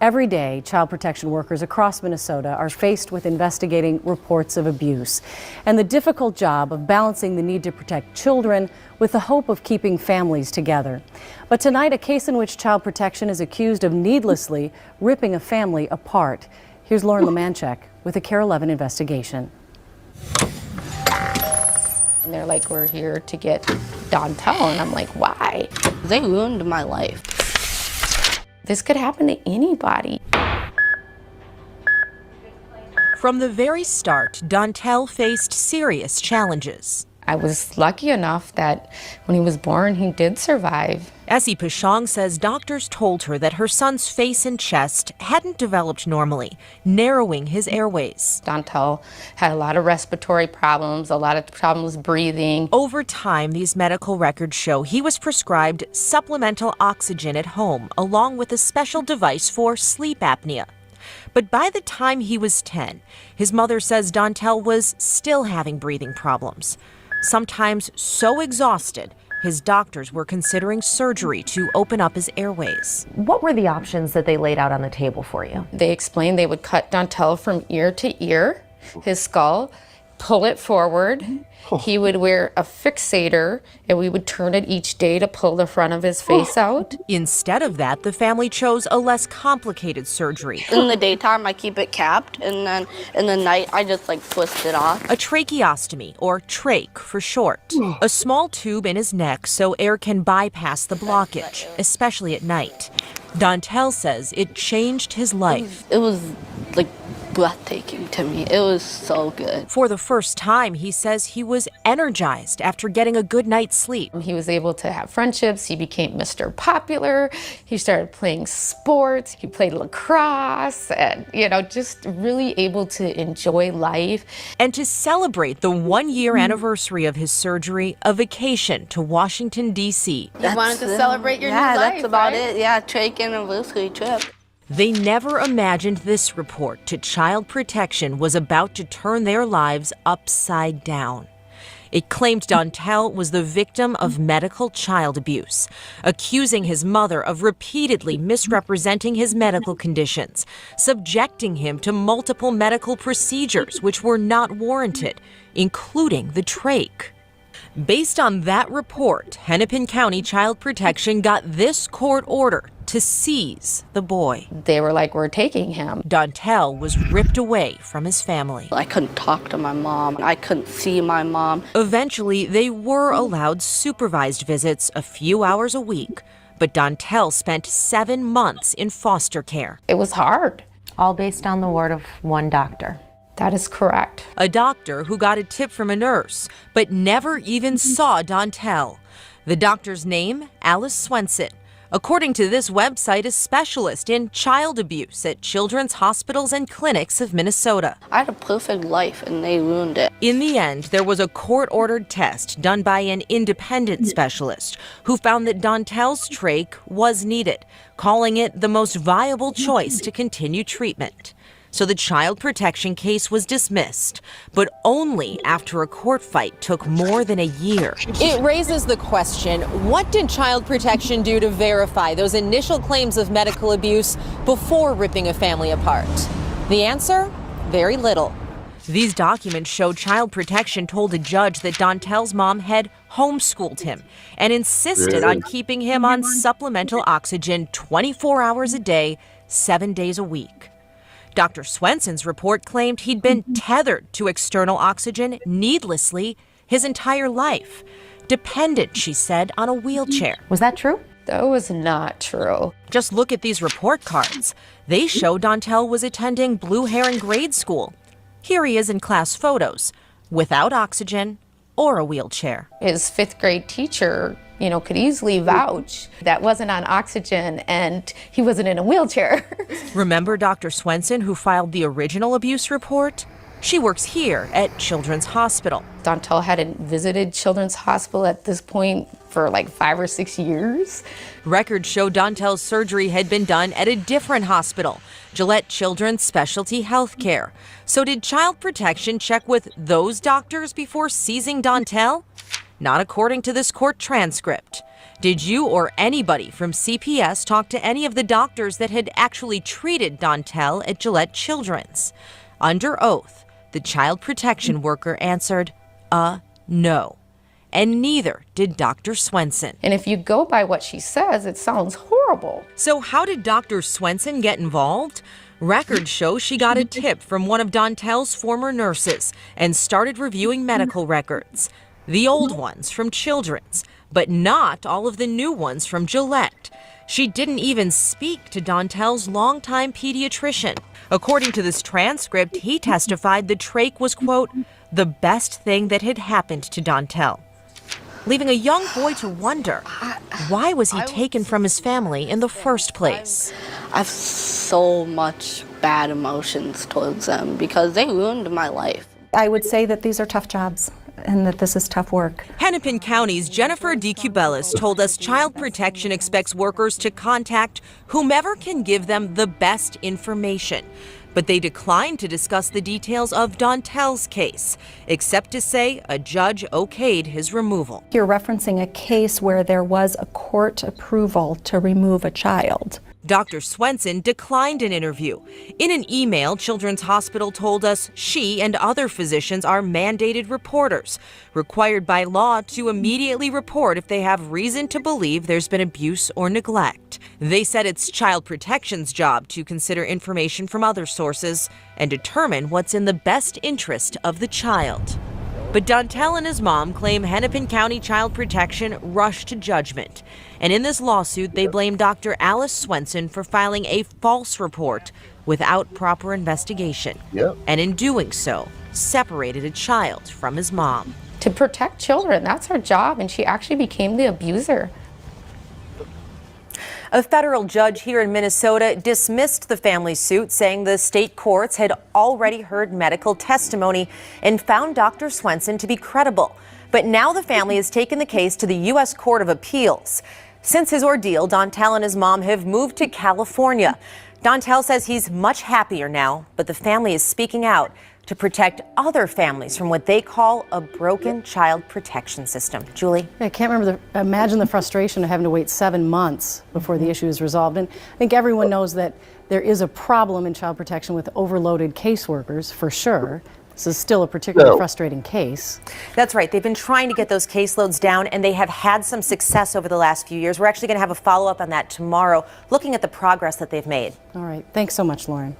Every day, child protection workers across Minnesota are faced with investigating reports of abuse and the difficult job of balancing the need to protect children with the hope of keeping families together. But tonight, a case in which child protection is accused of needlessly ripping a family apart. Here's Lauren Lemanchek with a KARE 11 investigation. And they're like, we're here to get Dontel. And I'm like, why? They ruined my life. This could happen to anybody. From the very start, Dontel faced serious challenges. I was lucky enough that when he was born, he did survive. Essie Pashong says doctors told her that her son's face and chest hadn't developed normally, narrowing his airways. Dontel had a lot of respiratory problems, a lot of problems breathing. Over time, these medical records show he was prescribed supplemental oxygen at home, along with a special device for sleep apnea. But by the time he was 10, his mother says Dontel was still having breathing problems. Sometimes so exhausted, his doctors were considering surgery to open up his airways. What were the options that they laid out on the table for you? They explained they would cut Dontel from ear to ear, his skull, pull it forward. He would wear a fixator, and we would turn it each day to pull the front of his face out. Instead of that, the family chose a less complicated surgery. In the daytime, I keep it capped, and then in the night, I just twist it off. A tracheostomy, or trach for short. A small tube in his neck so air can bypass the blockage, especially at night. Dontel says it changed his life. It was breathtaking to me. It was so good. For the first time, he says he was energized after getting a good night's sleep. He was able to have friendships. He became Mr. Popular. He started playing sports. He played lacrosse and, just really able to enjoy life. And to celebrate the 1-year anniversary of his surgery, a vacation to Washington, D.C. You wanted to celebrate your new life, that's about it. Yeah, trach anniversary trip. They never imagined this report to Child Protection was about to turn their lives upside down. It claimed Dontel was the victim of medical child abuse, accusing his mother of repeatedly misrepresenting his medical conditions, subjecting him to multiple medical procedures which were not warranted, including the trach. Based on that report, Hennepin County Child Protection got this court order to seize the boy. They were like, we're taking him. Dontel was ripped away from his family. I couldn't talk to my mom. I couldn't see my mom. Eventually, they were allowed supervised visits a few hours a week, but Dontel spent 7 months in foster care. It was hard. All based on the word of one doctor. That is correct. A doctor who got a tip from a nurse, but never even saw Dontel. The doctor's name, Alice Swenson. According to this website, a specialist in child abuse at children's hospitals and clinics of Minnesota. I had a perfect life and they ruined it. In the end, there was a court-ordered test done by an independent specialist who found that Dontel's trach was needed, calling it the most viable choice to continue treatment. So the child protection case was dismissed, but only after a court fight took more than a year. It raises the question, what did child protection do to verify those initial claims of medical abuse before ripping a family apart? The answer? Very little. These documents show child protection told a judge that Dontel's mom had homeschooled him and insisted on keeping him on supplemental oxygen 24 hours a day, 7 days a week. Dr. Swenson's report claimed he'd been tethered to external oxygen needlessly his entire life, dependent, she said, on a wheelchair. Was that true? That was not true. Just look at these report cards. They show Dontel was attending Blue Heron grade school. Here he is in class photos, without oxygen or a wheelchair. His 5th grade teacher, could easily vouch that wasn't on oxygen and he wasn't in a wheelchair. Remember Dr. Swenson, who filed the original abuse report? She works here at Children's Hospital. Dontel hadn't visited Children's Hospital at this point for like 5 or 6 years. Records show Dontel's surgery had been done at a different hospital, Gillette Children's Specialty Healthcare. So did Child Protection check with those doctors before seizing Dontel? Not according to this court transcript. Did you or anybody from CPS talk to any of the doctors that had actually treated Dontel at Gillette Children's? Under oath, the child protection worker answered, no. And neither did Dr. Swenson. And if you go by what she says, it sounds horrible. So how did Dr. Swenson get involved? Records show she got a tip from one of Dontel's former nurses and started reviewing medical records. The old ones from Children's, but not all of the new ones from Gillette. She didn't even speak to Dontel's longtime pediatrician. According to this transcript, he testified the trach was, quote, the best thing that had happened to Dontel, leaving a young boy to wonder, why was he taken from his family in the first place? I have so much bad emotions towards them because they ruined my life. I would say that these are tough jobs and that this is tough work. Hennepin County's Jennifer DeCubelis told us Child Protection expects workers to contact whomever can give them the best information. But they declined to discuss the details of Dontel's case, except to say a judge okayed his removal. You're referencing a case where there was a court approval to remove a child. Dr. Swenson declined an interview. In an email, Children's Hospital told us she and other physicians are mandated reporters, required by law to immediately report if they have reason to believe there's been abuse or neglect. They said it's Child Protection's job to consider information from other sources and determine what's in the best interest of the child. But Dontel and his mom claim Hennepin County Child Protection rushed to judgment. And in this lawsuit, they blame Dr. Alice Swenson for filing a false report without proper investigation. And in doing so, separated a child from his mom. To protect children, that's her job, and she actually became the abuser. A federal judge here in Minnesota dismissed the family suit, saying the state courts had already heard medical testimony and found Dr. Swenson to be credible. But now the family has taken the case to the U.S. Court of Appeals. Since his ordeal, Dontel and his mom have moved to California. Dontel says he's much happier now, but the family is speaking out to protect other families from what they call a broken child protection system. Julie? I can't imagine the frustration of having to wait 7 months before the issue is resolved. And I think everyone knows that there is a problem in child protection with overloaded caseworkers, for sure. This is still a particularly No. frustrating case. That's right. They've been trying to get those caseloads down, and they have had some success over the last few years. We're actually going to have a follow-up on that tomorrow, looking at the progress that they've made. All right. Thanks so much, Lauren.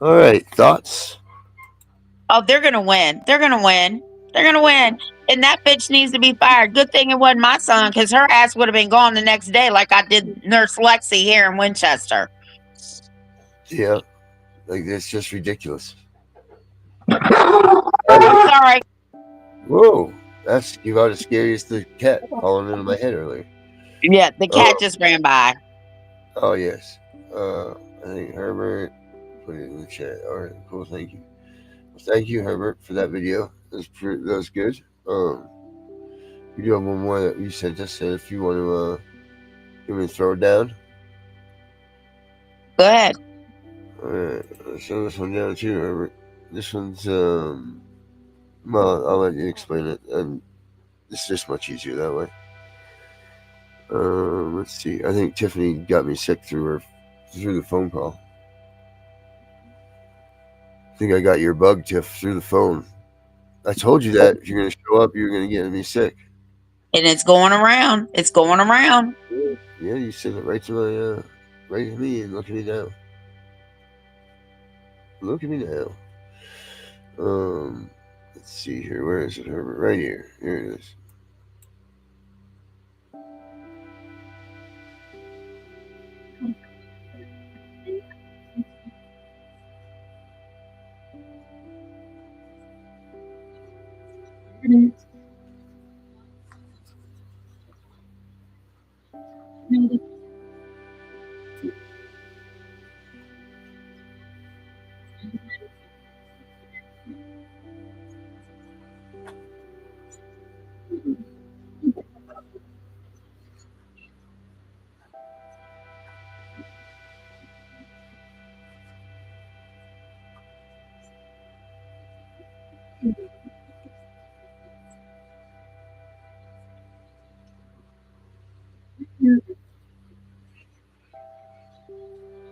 All right. Thoughts? Oh, they're going to win. They're going to win. They're going to win. And that bitch needs to be fired. Good thing it wasn't my son, because her ass would have been gone the next day like I did Nurse Lexi here in Winchester. Yeah. Like, it's just ridiculous. Sorry. Whoa. That's about as scary as the cat falling into my head earlier. Yeah, the cat just ran by. Oh, yes. I think Herbert put it in the chat. All right, cool. Thank you. Well, thank you, Herbert, for that video. That was good. We do have one more that you sent us. So if you want to give me a throw down. Go ahead. All right. I'll show this one down too, Herbert. This one's, well, I'll let you explain it. It's just much easier that way. Let's see. I think Tiffany got me sick through the phone call. I think I got your bug, Tiff, through the phone. I told you that if you're going to show up, you're going to get me sick. And it's going around. It's going around. Yeah, you sent it right to my, right to me, and look at me now. Look at me now. Let's see here. Where is it, Herbert? Right here. Here it is.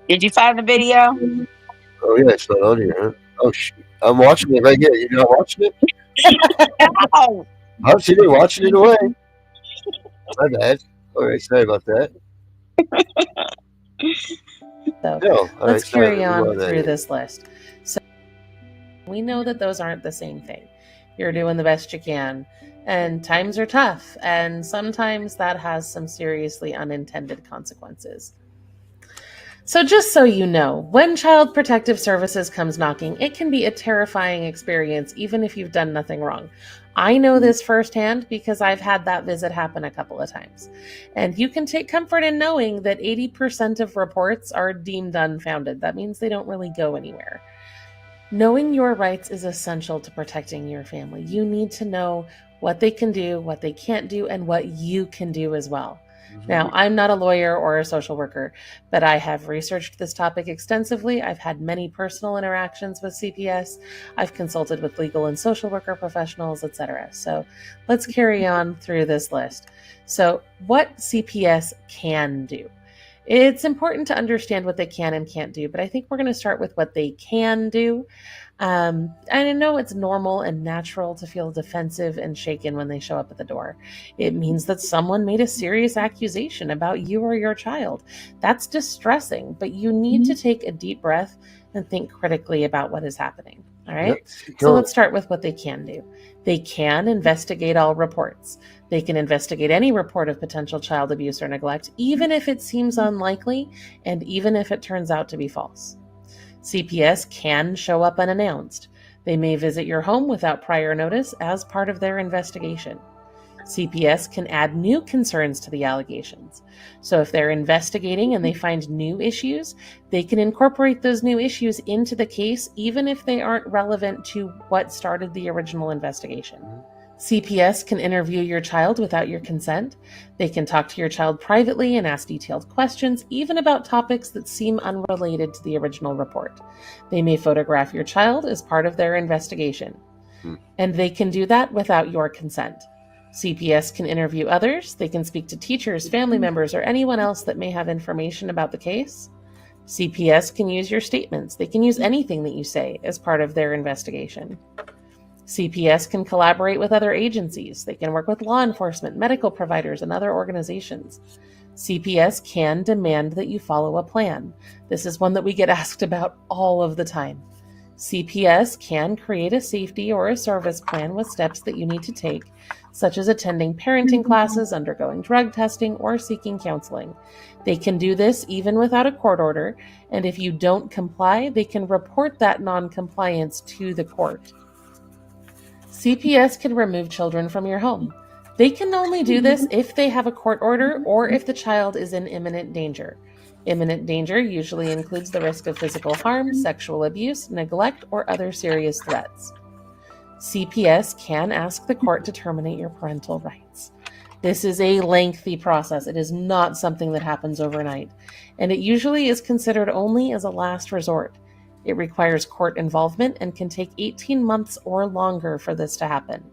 Did you find the video? Oh, yeah, it's not on here, huh? Oh, shoot. I'm watching it right here. You're not watching it? Oh. I'm sitting there watching it away. My bad. All right, sorry about that. So No, let's carry on through through this list. So we know that those aren't the same thing. You're doing the best you can, and times are tough, and sometimes that has some seriously unintended consequences. So just so you know, when Child Protective Services comes knocking, it can be a terrifying experience even if you've done nothing wrong. I know this firsthand because I've had that visit happen a couple of times. And you can take comfort in knowing that 80% of reports are deemed unfounded. That means they don't really go anywhere. Knowing your rights is essential to protecting your family. You need to know what they can do, what they can't do, and what you can do as well. Now, I'm not a lawyer or a social worker, but I have researched this topic extensively. I've had many personal interactions with CPS. I've consulted with legal and social worker professionals, etc. So let's carry on through this list. So what CPS can do? It's important to understand what they can and can't do, but I think we're going to start with what they can do. And I know it's normal and natural to feel defensive and shaken when they show up at the door. It means that someone made a serious accusation about you or your child. That's distressing, but you need to take a deep breath and think critically about what is happening. All right. Yep. So let's start with what they can do. They can investigate all reports. They can investigate any report of potential child abuse or neglect, even if it seems unlikely and even if it turns out to be false. CPS can show up unannounced. They may visit your home without prior notice as part of their investigation. CPS can add new concerns to the allegations. So if they're investigating and they find new issues, they can incorporate those new issues into the case, even if they aren't relevant to what started the original investigation. CPS can interview your child without your consent. They can talk to your child privately and ask detailed questions, even about topics that seem unrelated to the original report. They may photograph your child as part of their investigation. And they can do that without your consent. CPS can interview others. They can speak to teachers, family members, or anyone else that may have information about the case. CPS can use your statements. They can use anything that you say as part of their investigation. CPS can collaborate with other agencies. They can work with law enforcement, medical providers, and other organizations. CPS can demand that you follow a plan. This is one that we get asked about all of the time. CPS can create a safety or a service plan with steps that you need to take, such as attending parenting classes, undergoing drug testing, or seeking counseling. They can do this even without a court order, and if you don't comply, they can report that non-compliance to the court. CPS can remove children from your home. They can only do this if they have a court order or if the child is in imminent danger. Imminent danger usually includes the risk of physical harm, sexual abuse, neglect, or other serious threats. CPS can ask the court to terminate your parental rights. This is a lengthy process. It is not something that happens overnight, and it usually is considered only as a last resort. It requires court involvement and can take 18 months or longer for this to happen.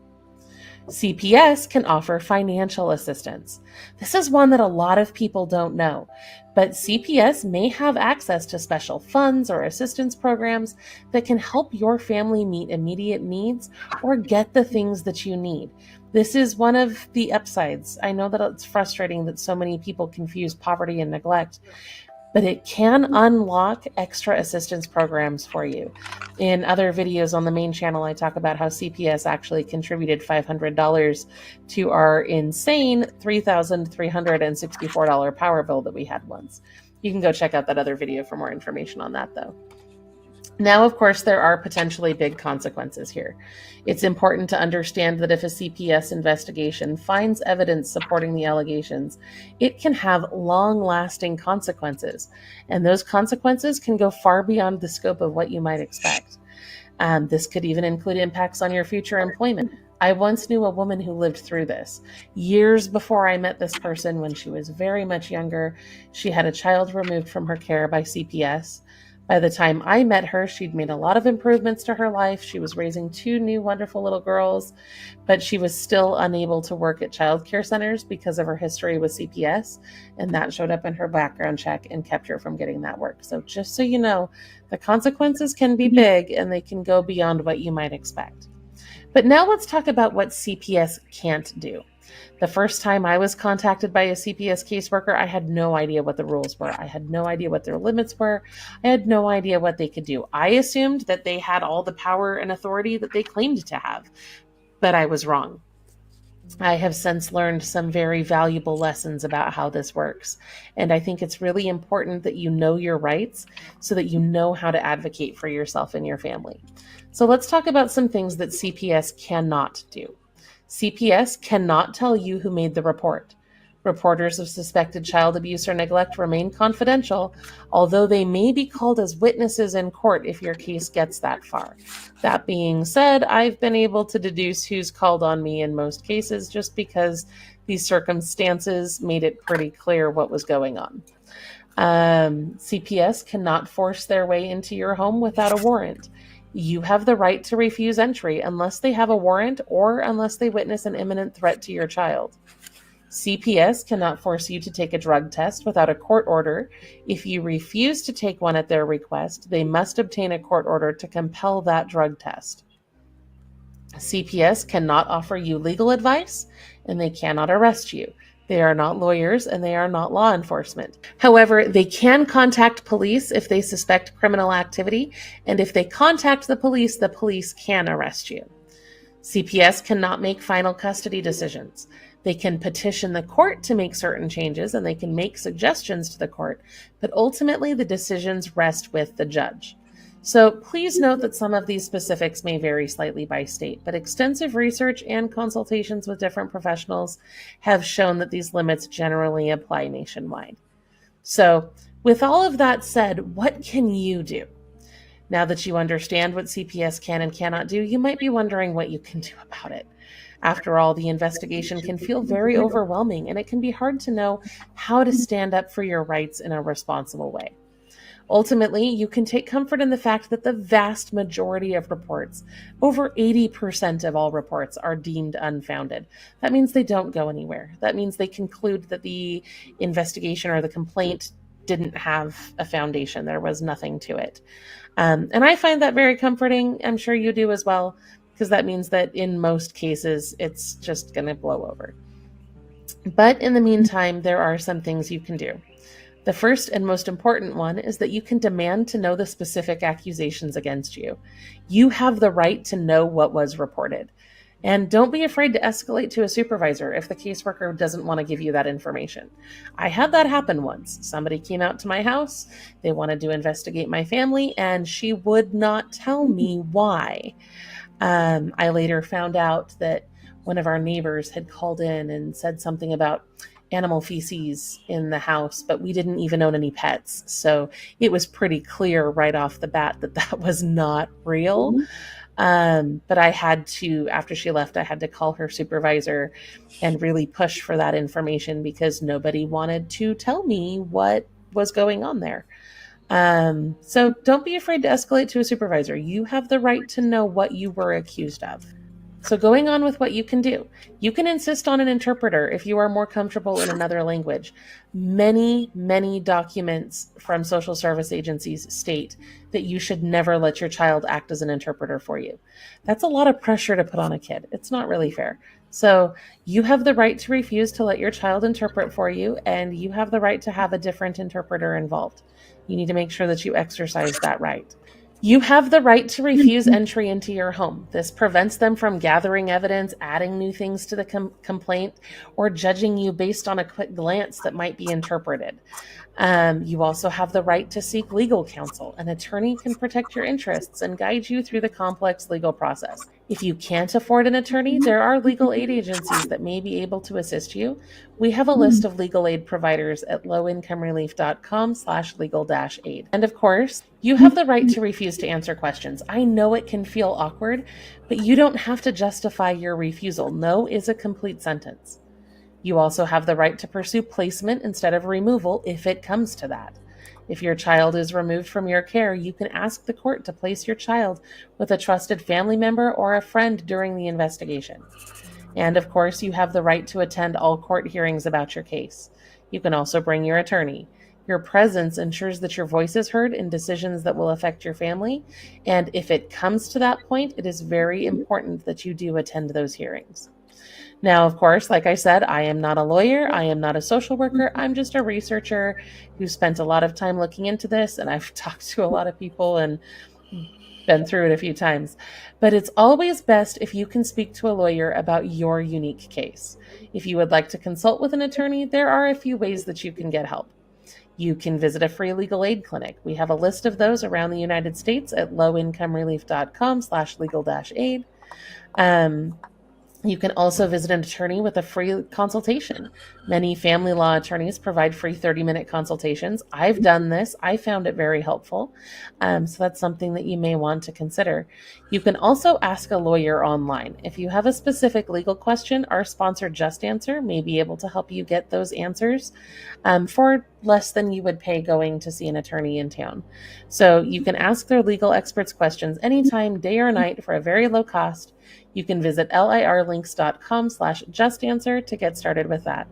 CPS can offer financial assistance. This is one that a lot of people don't know, but CPS may have access to special funds or assistance programs that can help your family meet immediate needs or get the things that you need. This is one of the upsides. I know that it's frustrating that so many people confuse poverty and neglect, but it can unlock extra assistance programs for you. In other videos on the main channel, I talk about how CPS actually contributed $500 to our insane $3,364 power bill that we had once. You can go check out that other video for more information on that, though. Now, of course, there are potentially big consequences here. It's important to understand that if a CPS investigation finds evidence supporting the allegations, it can have long-lasting consequences, and those consequences can go far beyond the scope of what you might expect. This could even include impacts on your future employment. I once knew a woman who lived through this. Years before I met this person, when she was very much younger, she had a child removed from her care by CPS. By the time I met her, she'd made a lot of improvements to her life. She was raising 2 new wonderful little girls, but she was still unable to work at child care centers because of her history with CPS, and that showed up in her background check and kept her from getting that work. So just so you know, the consequences can be big and they can go beyond what you might expect. But now let's talk about what CPS can't do. The first time I was contacted by a CPS caseworker, I had no idea what the rules were. I had no idea what their limits were. I had no idea what they could do. I assumed that they had all the power and authority that they claimed to have, but I was wrong. I have since learned some very valuable lessons about how this works, and I think it's really important that you know your rights so that you know how to advocate for yourself and your family. So let's talk about some things that CPS cannot do. CPS cannot tell you who made the report. Reporters of suspected child abuse or neglect remain confidential, although they may be called as witnesses in court if your case gets that far. That being said, I've been able to deduce who's called on me in most cases just because these circumstances made it pretty clear what was going on. CPS cannot force their way into your home without a warrant. You have the right to refuse entry unless they have a warrant or unless they witness an imminent threat to your child. CPS cannot force you to take a drug test without a court order. If you refuse to take one at their request, they must obtain a court order to compel that drug test. CPS cannot offer you legal advice, and they cannot arrest you. They are not lawyers and they are not law enforcement. However, they can contact police if they suspect criminal activity, and if they contact the police can arrest you. CPS cannot make final custody decisions. They can petition the court to make certain changes and they can make suggestions to the court, but ultimately the decisions rest with the judge. So please note that some of these specifics may vary slightly by state, but extensive research and consultations with different professionals have shown that these limits generally apply nationwide. So with all of that said, what can you do? Now that you understand what CPS can and cannot do, you might be wondering what you can do about it. After all, the investigation can feel very overwhelming, and it can be hard to know how to stand up for your rights in a responsible way. Ultimately, you can take comfort in the fact that the vast majority of reports, over 80% of all reports, are deemed unfounded. That means they don't go anywhere. That means they conclude that the investigation or the complaint didn't have a foundation. There was nothing to it. And I find that very comforting. I'm sure you do as well, because that means that in most cases, it's just going to blow over. But in the meantime, there are some things you can do. The first and most important one is that you can demand to know the specific accusations against you. You have the right to know what was reported. And don't be afraid to escalate to a supervisor if the caseworker doesn't want to give you that information. I had that happen once. Somebody came out to my house, they wanted to investigate my family, and she would not tell me why. I later found out that one of our neighbors had called in and said something about animal feces in the house, but we didn't even own any pets. So it was pretty clear right off the bat that that was not real. But I had to, after she left, I had to call her supervisor and really push for that information because nobody wanted to tell me what was going on there. So don't be afraid to escalate to a supervisor. You have the right to know what you were accused of. So going on with what you can do, you can insist on an interpreter if you are more comfortable in another language. Many, many documents from social service agencies state that you should never let your child act as an interpreter for you. That's a lot of pressure to put on a kid. It's not really fair. So you have the right to refuse to let your child interpret for you, and you have the right to have a different interpreter involved. You need to make sure that you exercise that right. You have the right to refuse entry into your home. This prevents them from gathering evidence, adding new things to the complaint, or judging you based on a quick glance that might be interpreted. You also have the right to seek legal counsel. An attorney can protect your interests and guide you through the complex legal process. If you can't afford an attorney, there are legal aid agencies that may be able to assist you. We have a list of legal aid providers at lowincomerelief.com/legal-aid. And of course, you have the right to refuse to answer questions. I know it can feel awkward, but you don't have to justify your refusal. No is a complete sentence. You also have the right to pursue placement instead of removal if it comes to that. If your child is removed from your care, you can ask the court to place your child with a trusted family member or a friend during the investigation. And of course, you have the right to attend all court hearings about your case. You can also bring your attorney. Your presence ensures that your voice is heard in decisions that will affect your family. And if it comes to that point, it is very important that you do attend those hearings. Now, of course, like I said, I am not a lawyer. I am not a social worker. I'm just a researcher who spent a lot of time looking into this, and I've talked to a lot of people and been through it a few times. But it's always best if you can speak to a lawyer about your unique case. If you would like to consult with an attorney, there are a few ways that you can get help. You can visit a free legal aid clinic. We have a list of those around the United States at lowincomerelief.com/legal-aid. You can also visit an attorney with a free consultation. Many family law attorneys provide free 30-minute consultations. I've done this. I found it very helpful. So that's something that you may want to consider. You can also ask a lawyer online. If you have a specific legal question, our sponsor Just Answer may be able to help you get those answers for less than you would pay going to see an attorney in town. So you can ask their legal experts questions anytime, day or night, for a very low cost. You can visit lirlinks.com/justanswer to get started with that.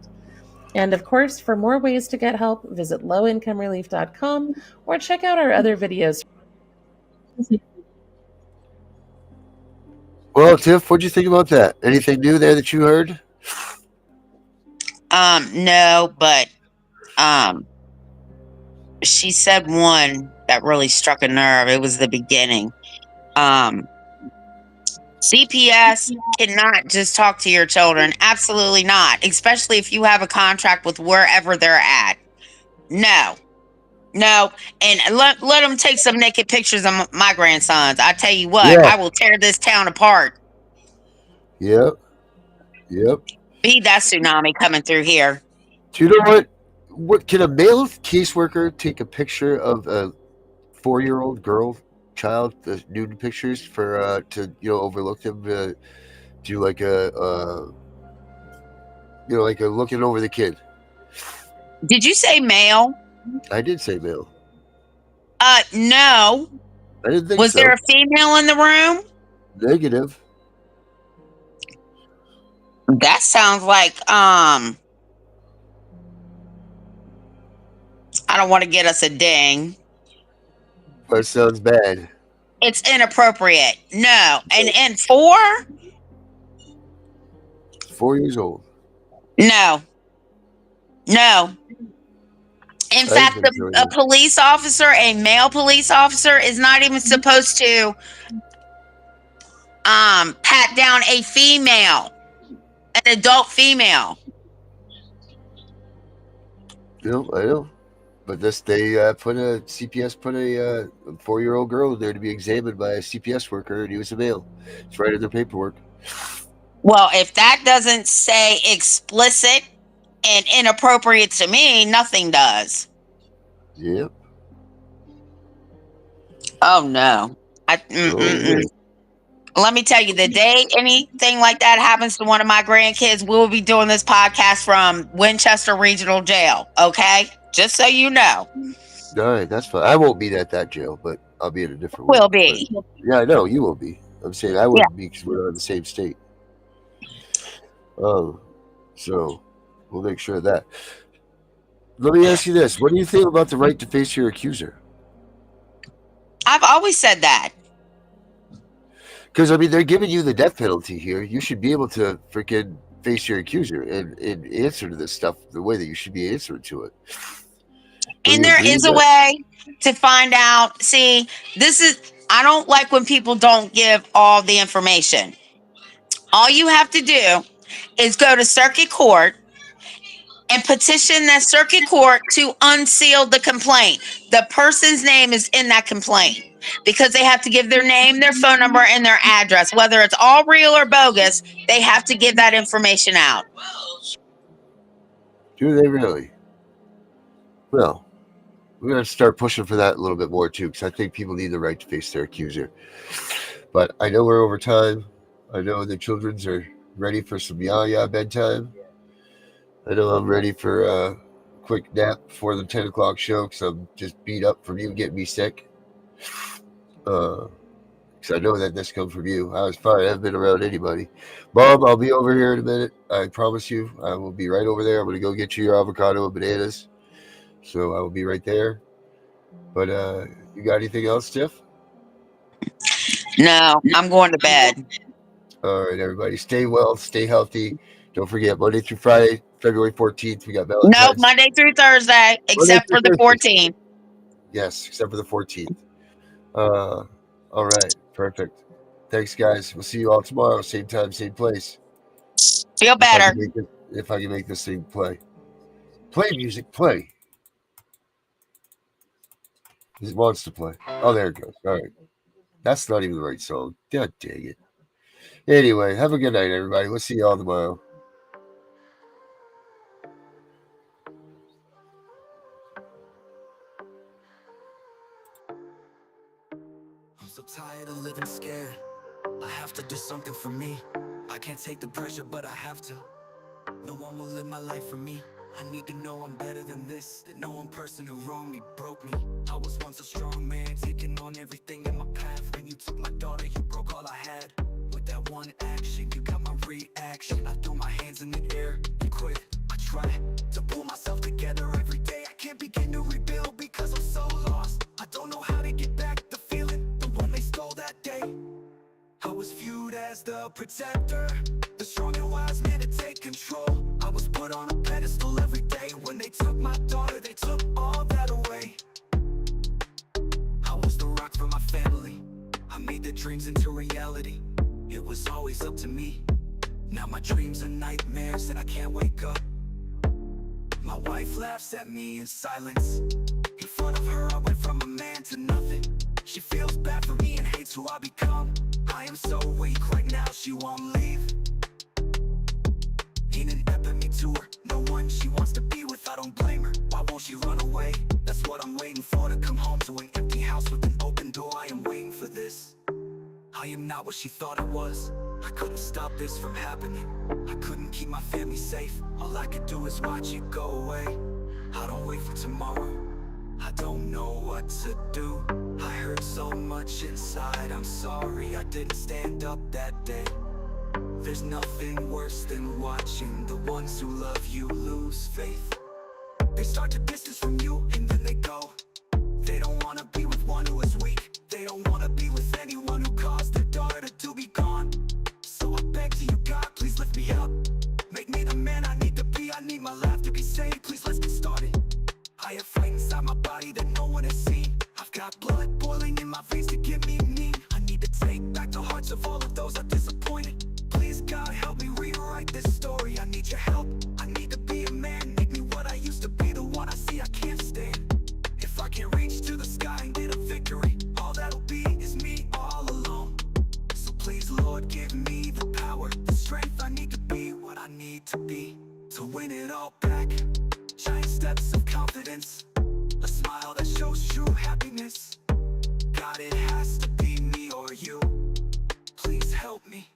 And of course, for more ways to get help, visit lowincomerelief.com or check out our other videos. Well, Tiff, what'd you think about that? Anything new there that you heard? No, but she said one that really struck a nerve. It was the beginning. CPS cannot just talk to your children. Absolutely not. Especially if you have a contract with wherever they're at. No. And let them take some naked pictures of my grandsons. I tell you what, Yeah. I will tear this town apart. Yep. Be that tsunami coming through here. Do you know what? What can a male caseworker take a picture of a 4-year-old girl child, the nude pictures for to overlook them, do like a like a looking over the kid? Did you say male? I did say male. No. I didn't think Was so. there a female in the room? Negative. That sounds like I don't want to get us a ding. That sounds bad. It's inappropriate. No. And 4? 4 years old. No. No. In fact, a police officer, a male police officer, is not even supposed to pat down a female, an adult female. I know. But they CPS put a 4-year-old girl there to be examined by a CPS worker, and he was a male. It's right in their paperwork. Well, if that doesn't say explicit and inappropriate to me, nothing does. Yep. Oh no. Let me tell you, the day anything like that happens to one of my grandkids, we will be doing this podcast from Winchester Regional Jail. Okay, just so you know. All right, that's fine. I won't be at that jail, but I'll be in a different one. Will be. But, yeah, I know you will be. I'm saying I wouldn't be because we're in the same state. So we'll make sure of that. Let me ask you this: what do you think about the right to face your accuser? I've always said that. Because, I mean, they're giving you the death penalty here. You should be able to freaking face your accuser and answer to this stuff the way that you should be answering to it. And there is a way to find out. See, I don't like when people don't give all the information. All you have to do is go to circuit court and petition that circuit court to unseal the complaint. The person's name is in that complaint because they have to give their name, their phone number, and their address. Whether it's all real or bogus, they have to give that information out. Do they really? Well, we're going to start pushing for that a little bit more, too, because I think people need the right to face their accuser. But I know we're over time. I know the children's are ready for some yah-yah bedtime. I know I'm ready for a quick nap before the 10 o'clock show because I'm just beat up from you getting me sick. Because I know that this comes from you. I was fine. I haven't been around anybody. Mom, I'll be over here in a minute. I promise you. I will be right over there. I'm going to go get you your avocado and bananas. So I will be right there. But you got anything else, Tiff? No, I'm going to bed. All right, everybody. Stay well. Stay healthy. Don't forget, Monday through Friday, February 14th, we got Valentine's. No, Monday through Thursday, except for the 14th. Yes, except for the 14th. All right, perfect. Thanks, guys. We'll see you all tomorrow, same time, same place. Feel better. If I can make this thing play. Play music, play. It wants to play. Oh, there it goes. All right. That's not even the right song. God dang it. Anyway, have a good night, everybody. We'll see you all tomorrow. I'm so tired of living scared. I have to do something for me. I can't take the pressure, but I have to. No one will live my life for me. I need to know I'm better than this. That no one person who wronged me broke me. I was once a strong man, taking on everything in my path. When you took my daughter, you broke all I had. With that one action, you got my reaction. I threw my hands in the air and quit. I try to pull myself together every day. I can't begin to rebuild because I'm so lost. I don't know how to get back the feeling, the one they stole that day. I was viewed as the protector, the strong and wise man to take control. I was put on a pedestal every day. When they took my daughter, they took all that away. I was the rock for my family. I made their dreams into reality. It was always up to me. Now my dreams are nightmares and I can't wake up. My wife laughs at me in silence. In front of her, I went from a man to nothing. She feels bad for me and hates who I become. I am so weak right now, she won't leave. In an epitome to her, no one she wants to be with, I don't blame her. Why won't she run away? That's what I'm waiting for, to come home to an empty house with an open door. I am waiting for this. I am not what she thought I was. I couldn't stop this from happening. I couldn't keep my family safe. All I could do is watch it go away. I don't wait for tomorrow. I don't know what to do. I hurt so much inside. I'm sorry I didn't stand up that day. There's nothing worse than watching the ones who love you lose faith. They start to distance from you and then they go. They don't wanna be with one who is weak. They don't wanna be with anyone who caused their daughter to be gone. So I beg to you, God, please lift me up. Make me the man I need to be. I need my life to be saved. Please let's get started. I have fight inside my body that no one has seen. I've got blood boiling in my veins to give me meaning. I need to take back the hearts of all of those I disappointed. Please, God, help me rewrite this story. I need your help. I need to be a man. Make me what I used to be, the one I see I can't stand. If I can reach to the sky and get a victory, all that'll be is me all alone. So please, Lord, give me the power, the strength I need to be what I need to be. To win it all back, giant steps of confidence, a smile that shows true happiness. God, it has to be me or you. Please help me.